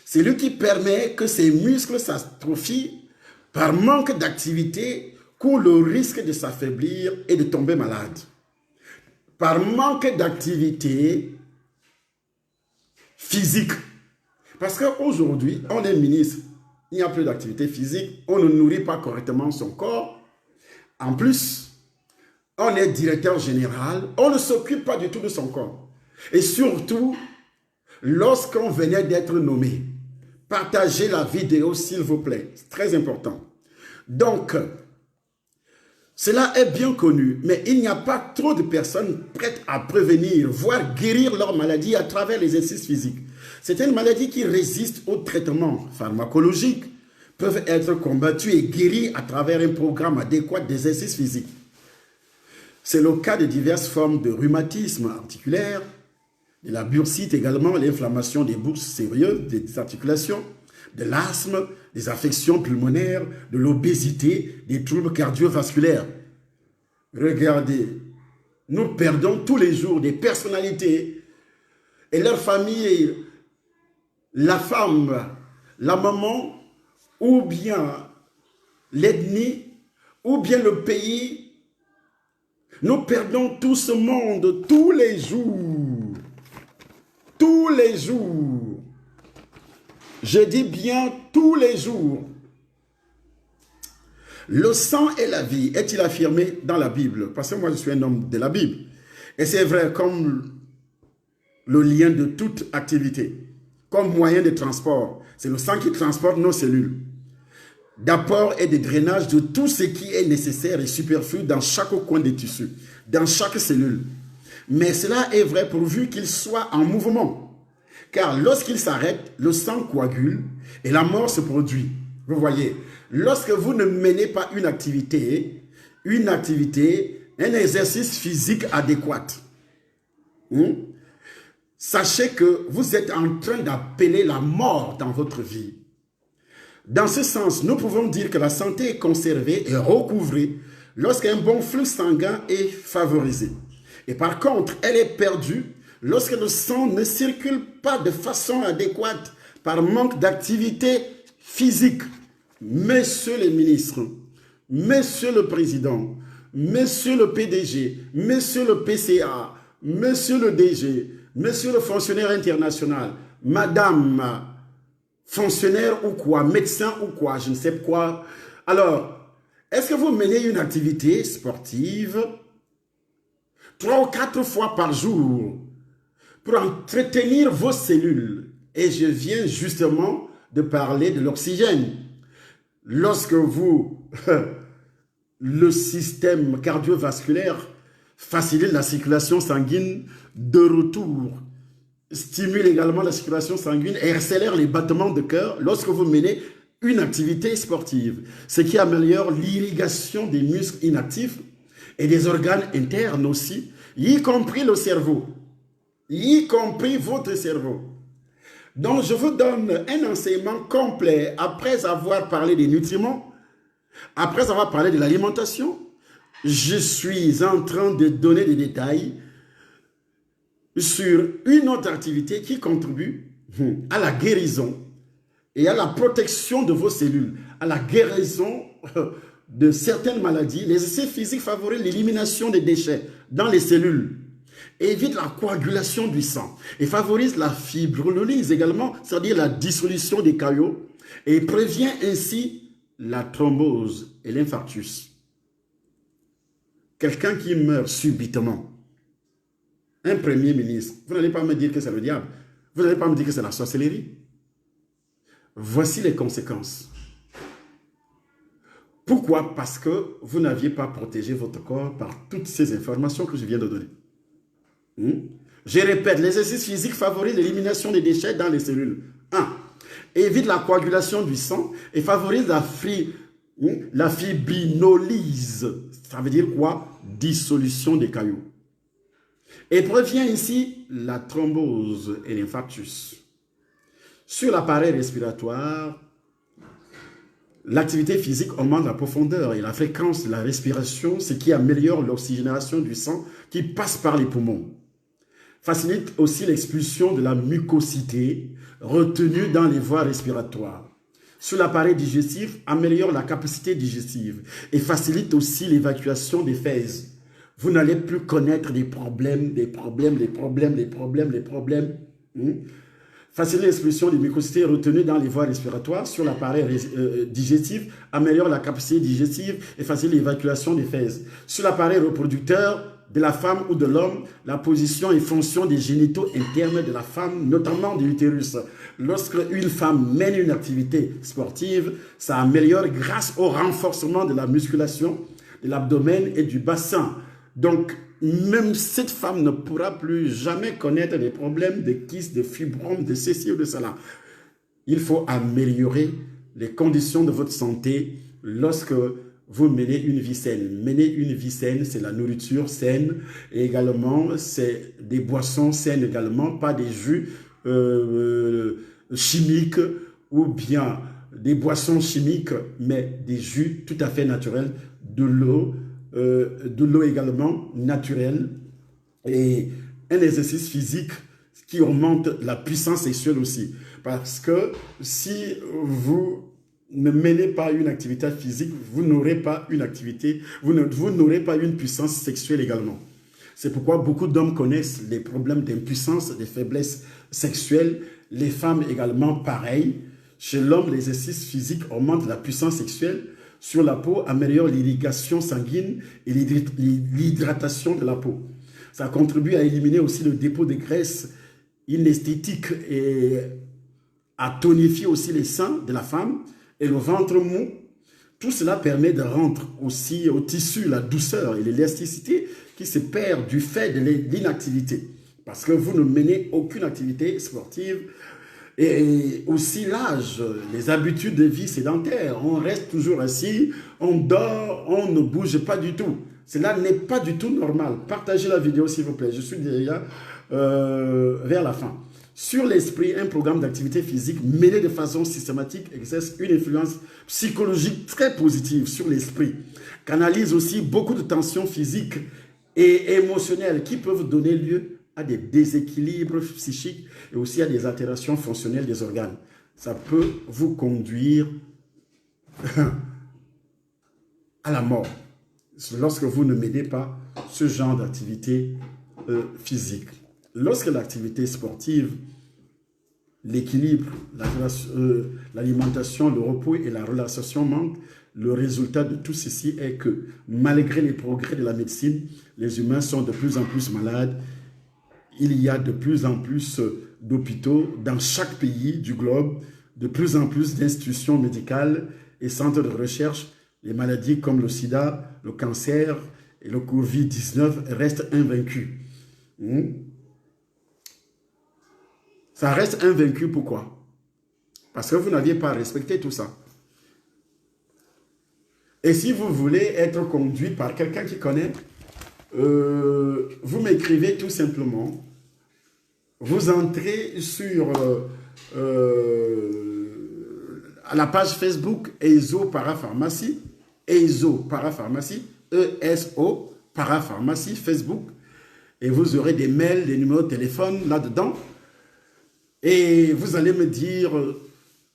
c'est lui qui permet que ces muscles s'atrophient par manque d'activité, court le risque de s'affaiblir et de tomber malade. Par manque d'activité physique. Parce qu'aujourd'hui, on est ministre, il n'y a plus d'activité physique, on ne nourrit pas correctement son corps. En plus, on est directeur général, on ne s'occupe pas du tout de son corps. Et surtout, lorsqu'on venait d'être nommé, partagez la vidéo s'il vous plaît, c'est très important. Donc, Cela est bien connu, mais il n'y a pas trop de personnes prêtes à prévenir, voire guérir leur maladie à travers l'exercice physique. Certaines maladies qui résistent au traitement pharmacologique peuvent être combattues et guéries à travers un programme adéquat d'exercice physique. C'est le cas de diverses formes de rhumatisme articulaire, de la bursite également, l'inflammation des bourses sérieuses, des articulations, de l'asthme, des affections pulmonaires, de l'obésité, des troubles cardiovasculaires. Regardez, nous perdons tous les jours des personnalités et leur famille, la femme, la maman, ou bien l'ethnie, ou bien le pays. Nous perdons tout ce monde tous les jours. Tous les jours. Je dis bien tous les jours. Le sang et la vie, est-il affirmé dans la Bible? Parce que moi, je suis un homme de la Bible. Et c'est vrai, comme le lien de toute activité, comme moyen de transport. C'est le sang qui transporte nos cellules, d'apport et de drainage de tout ce qui est nécessaire et superflu dans chaque coin des tissus, dans chaque cellule. Mais cela est vrai pourvu qu'il soit en mouvement. Car lorsqu'il s'arrête, le sang coagule et la mort se produit. Vous voyez, lorsque vous ne menez pas une activité, un exercice physique adéquat, sachez que vous êtes en train d'appeler la mort dans votre vie. Dans ce sens, nous pouvons dire que la santé est conservée et recouvrée lorsqu'un bon flux sanguin est favorisé. Et par contre, elle est perdue lorsque le sang ne circule pas de façon adéquate par manque d'activité physique. Messieurs les ministres, Monsieur le Président, Monsieur le PDG, Monsieur le PCA, Monsieur le DG, Monsieur le fonctionnaire international, Madame fonctionnaire ou quoi, médecin ou quoi, je ne sais quoi. Alors, est-ce que vous menez une activité sportive 3 ou 4 fois par jour pour entretenir vos cellules? Et je viens justement de parler de l'oxygène. Lorsque vous, le système cardiovasculaire facilite la circulation sanguine de retour, stimule également la circulation sanguine et accélère les battements de cœur lorsque vous menez une activité sportive, ce qui améliore l'irrigation des muscles inactifs et des organes internes aussi, y compris le cerveau, y compris votre cerveau. Donc, je vous donne un enseignement complet après avoir parlé des nutriments, après avoir parlé de l'alimentation. Je suis en train de donner des détails sur une autre activité qui contribue à la guérison et à la protection de vos cellules, à la guérison de certaines maladies. L'exercice physique favorise l'élimination des déchets dans les cellules, évite la coagulation du sang et favorise la fibrinolyse également, c'est-à-dire la dissolution des caillots, et prévient ainsi la thrombose et l'infarctus. Quelqu'un qui meurt subitement, un premier ministre, vous n'allez pas me dire que c'est le diable, vous n'allez pas me dire que c'est la sorcellerie. Voici les conséquences. Pourquoi? Parce que vous n'aviez pas protégé votre corps par toutes ces informations que je viens de donner. Je répète, l'exercice physique favorise l'élimination des déchets dans les cellules. 1. Évite la coagulation du sang et favorise la fibrinolyse. Ça veut dire quoi? Dissolution des caillots. Et prévient ainsi la thrombose et l'infarctus. Sur l'appareil respiratoire, l'activité physique augmente la profondeur et la fréquence de la respiration, ce qui améliore l'oxygénation du sang qui passe par les poumons. Facilite aussi l'expulsion de la mucosité retenue dans les voies respiratoires. Sur l'appareil digestif, améliore la capacité digestive et facilite aussi l'évacuation des fèces. Vous n'allez plus connaître des problèmes. Facilite l'expulsion des mucosités retenues dans les voies respiratoires. Sur l'appareil digestif, améliore la capacité digestive et facilite l'évacuation des fèces. Sur l'appareil reproducteur de la femme ou de l'homme, la position et fonction des génitaux internes de la femme, notamment de l'utérus. Lorsque une femme mène une activité sportive, ça améliore grâce au renforcement de la musculation, de l'abdomen et du bassin. Donc, même cette femme ne pourra plus jamais connaître des problèmes de kyste, de fibromes, de ceci ou de cela. Il faut améliorer les conditions de votre santé lorsque vous menez une vie saine. Mener une vie saine, c'est la nourriture saine et également c'est des boissons saines également, pas des jus chimiques ou bien des boissons chimiques, mais des jus tout à fait naturels, de l'eau également naturelle et un exercice physique qui augmente la puissance sexuelle aussi. Parce que si vous ne menez pas une activité physique, vous n'aurez pas une activité, vous n'aurez pas une puissance sexuelle également. C'est pourquoi beaucoup d'hommes connaissent les problèmes d'impuissance, des faiblesses sexuelles. Les femmes également, pareil. Chez l'homme, l'exercice physique augmente la puissance sexuelle sur la peau, améliore l'irrigation sanguine et l'hydratation de la peau. Ça contribue à éliminer aussi le dépôt de graisse inesthétique et à tonifier aussi les seins de la femme et le ventre mou. Tout cela permet de rendre aussi au tissu la douceur et l'élasticité qui se perd du fait de l'inactivité. Parce que vous ne menez aucune activité sportive. Et aussi l'âge, les habitudes de vie sédentaires. On reste toujours assis, on dort, on ne bouge pas du tout. Cela n'est pas du tout normal. Partagez la vidéo s'il vous plaît. Je suis déjà vers la fin. Sur l'esprit, un programme d'activité physique mené de façon systématique exerce une influence psychologique très positive sur l'esprit. Canalise aussi beaucoup de tensions physiques et émotionnelles qui peuvent donner lieu à des déséquilibres psychiques et aussi à des altérations fonctionnelles des organes. Ça peut vous conduire à la mort lorsque vous ne menez pas ce genre d'activité physique. Lorsque l'activité sportive, l'équilibre, l'alimentation, le repos et la relaxation manquent, le résultat de tout ceci est que malgré les progrès de la médecine, les humains sont de plus en plus malades. Il y a de plus en plus d'hôpitaux dans chaque pays du globe, de plus en plus d'institutions médicales et centres de recherche. Les maladies comme le sida, le cancer et le Covid-19 restent invaincus. Ça reste invaincu, pourquoi? Parce que vous n'aviez pas respecté tout ça. Et si vous voulez être conduit par quelqu'un qui connaît, vous m'écrivez tout simplement, vous entrez sur à la page Facebook ESO Parapharmacie, ESO Parapharmacie, ESO Parapharmacie Facebook, et vous aurez des mails, des numéros de téléphone là-dedans, et vous allez me dire,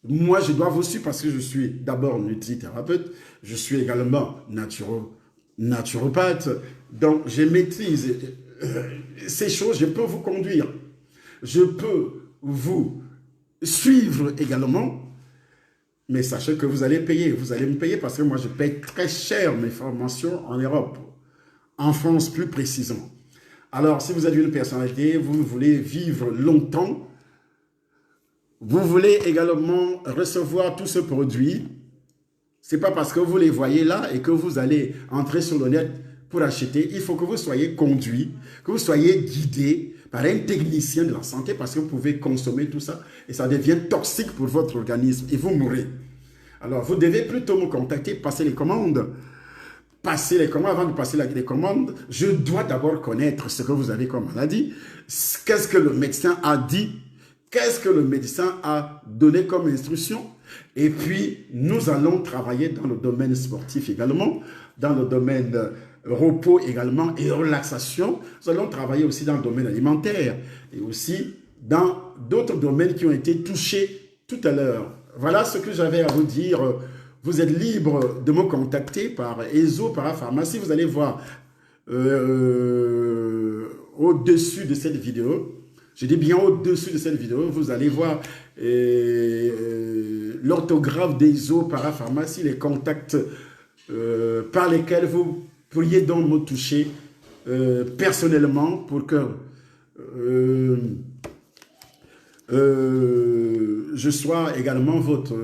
moi je dois vous suivre parce que je suis d'abord nutrithérapeute, je suis également naturopathe, donc je maîtrise ces choses, je peux vous conduire, je peux vous suivre également, mais sachez que vous allez payer, vous allez me payer parce que moi je paye très cher mes formations en Europe, en France plus précisément. Alors si vous êtes une personnalité, vous voulez vivre longtemps, vous voulez également recevoir tous ces produits, ce n'est pas parce que vous les voyez là et que vous allez entrer sur le net pour acheter. Il faut que vous soyez conduit, que vous soyez guidé par un technicien de la santé parce que vous pouvez consommer tout ça et ça devient toxique pour votre organisme et vous mourrez. Alors, vous devez plutôt me contacter, passer les commandes. Passer les commandes, avant de passer les commandes, je dois d'abord connaître ce que vous avez comme maladie. Qu'est-ce que le médecin a dit? Qu'est-ce que le médecin a donné comme instruction? Et puis, nous allons travailler dans le domaine sportif également, dans le domaine repos également et relaxation. Nous allons travailler aussi dans le domaine alimentaire et aussi dans d'autres domaines qui ont été touchés tout à l'heure. Voilà ce que j'avais à vous dire. Vous êtes libre de me contacter par ESO Parapharmacie. Vous allez voir au-dessus de cette vidéo. Je dis bien au-dessus de cette vidéo, vous allez voir l'orthographe d'ESO Parapharmacie, les contacts par lesquels vous pourriez donc me toucher personnellement pour que je sois également votre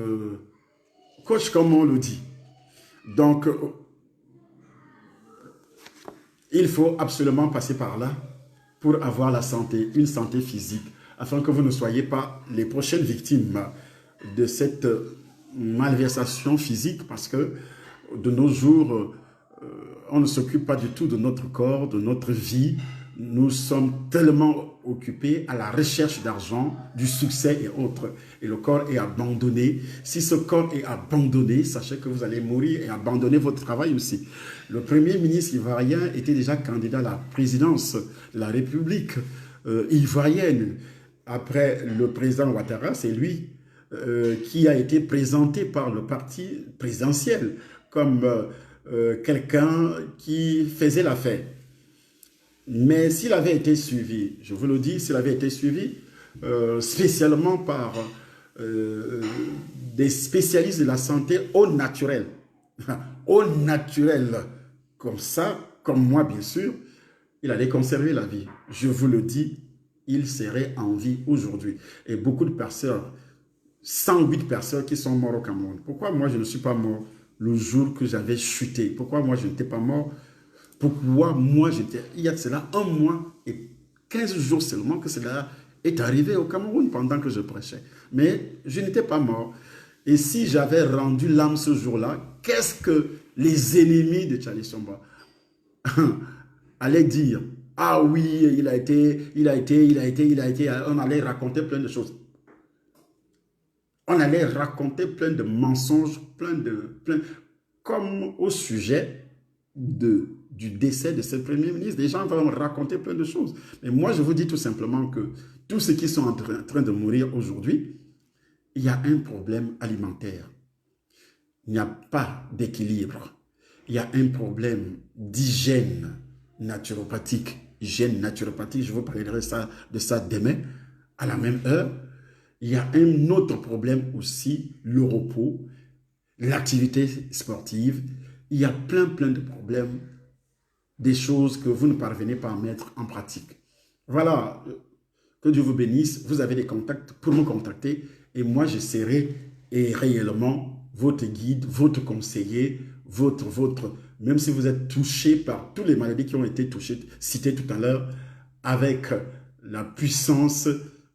coach, comme on le dit. Donc, Il faut absolument passer par là pour avoir la santé, une santé physique, afin que vous ne soyez pas les prochaines victimes de cette malversation physique, parce que de nos jours, on ne s'occupe pas du tout de notre corps, de notre vie. Nous sommes tellement occupés à la recherche d'argent, du succès et autres. Et le corps est abandonné. Si ce corps est abandonné, sachez que vous allez mourir et abandonner votre travail aussi. Le premier ministre ivoirien était déjà candidat à la présidence de la République ivoirienne. Après le président Ouattara, c'est lui qui a été présenté par le parti présidentiel comme quelqu'un qui faisait l'affaire. Mais s'il avait été suivi, je vous le dis, s'il avait été suivi spécialement par des spécialistes de la santé au naturel, comme ça, comme moi bien sûr, il allait conserver la vie. Je vous le dis, il serait en vie aujourd'hui. Et beaucoup de personnes, 108 personnes qui sont mortes au Cameroun. Pourquoi moi je ne suis pas mort le jour que j'avais chuté? Pourquoi moi je n'étais pas mort? Pourquoi moi j'étais... Il y a de cela 1 mois et 15 jours seulement que cela est arrivé au Cameroun pendant que je prêchais. Mais je n'étais pas mort. Et si j'avais rendu l'âme ce jour-là, qu'est-ce que les ennemis de Charlie Somba allaient dire? Ah oui, il a été, on allait raconter plein de choses. On allait raconter plein de mensonges, comme au sujet du décès de ce premier ministre. Les gens vont raconter plein de choses. Mais moi, je vous dis tout simplement que tous ceux qui sont en train de mourir aujourd'hui, il y a un problème alimentaire. Il n'y a pas d'équilibre. Il y a un problème d'hygiène naturopathique. Hygiène naturopathique, je vous parlerai de ça demain, à la même heure. Il y a un autre problème aussi, le repos, l'activité sportive. Il y a plein de problèmes, des choses que vous ne parvenez pas à mettre en pratique. Voilà, que Dieu vous bénisse. Vous avez des contacts pour me contacter et moi je serai réellement votre guide, votre conseiller, même si vous êtes touché par toutes les maladies qui ont été citées tout à l'heure, avec la puissance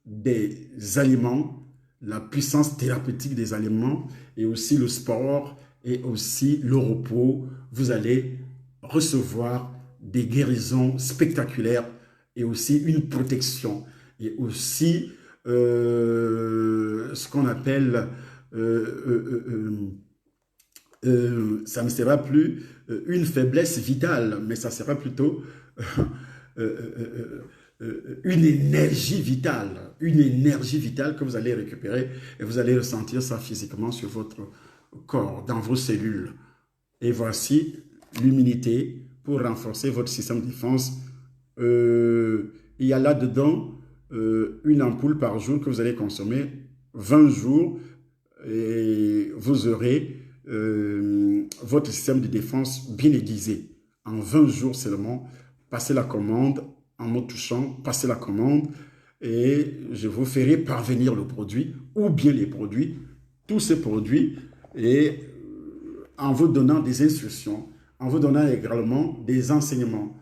des aliments, la puissance thérapeutique des aliments et aussi le sport et aussi le repos, vous allez recevoir des guérisons spectaculaires et aussi une protection et aussi ce qu'on appelle ça ne sera plus une faiblesse vitale, mais ça sera plutôt une énergie vitale que vous allez récupérer et vous allez ressentir ça physiquement sur votre corps, dans vos cellules. Et voici l'immunité pour renforcer votre système de défense. Il y a là-dedans une ampoule par jour que vous allez consommer 20 jours et vous aurez votre système de défense bien aiguisé. En 20 jours seulement, passez la commande en me touchant, passez la commande et je vous ferai parvenir le produit ou bien les produits, tous ces produits, et en vous donnant des instructions, en vous donnant également des enseignements,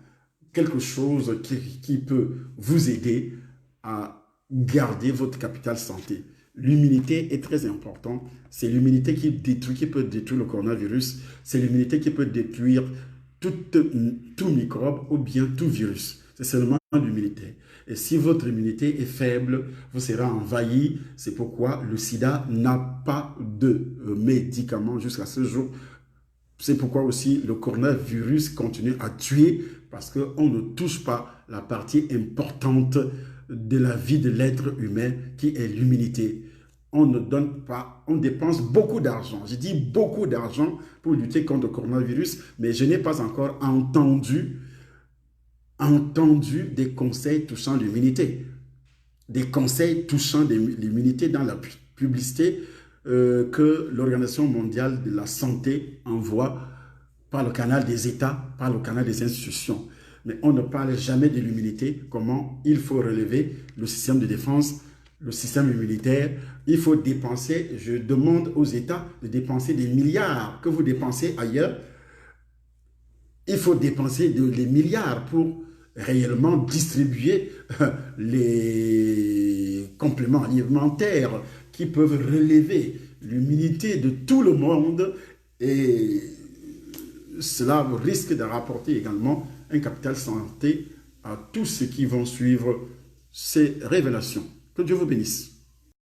quelque chose qui peut vous aider à garder votre capital santé. L'immunité est très importante. C'est l'immunité qui peut détruire le coronavirus. C'est l'immunité qui peut détruire tout microbe ou bien tout virus. C'est seulement l'immunité. Et si votre immunité est faible, vous serez envahi. C'est pourquoi le sida n'a pas de médicament jusqu'à ce jour. C'est pourquoi aussi le coronavirus continue à tuer parce qu'on ne touche pas la partie importante de la vie de l'être humain qui est l'immunité. On ne donne pas, on dépense beaucoup d'argent. Je dis beaucoup d'argent pour lutter contre le coronavirus, mais je n'ai pas encore entendu des conseils touchant l'immunité. Des conseils touchant l'immunité dans la publicité que l'Organisation mondiale de la santé envoie par le canal des États, par le canal des institutions. Mais on ne parle jamais de l'immunité, comment il faut relever le système de défense, le système immunitaire. Il faut dépenser, je demande aux États de dépenser des milliards que vous dépensez ailleurs. il faut dépenser des milliards pour réellement distribuer les compléments alimentaires qui peuvent relever l'immunité de tout le monde, et cela risque de rapporter également un capital santé à tous ceux qui vont suivre ces révélations. Que Dieu vous bénisse.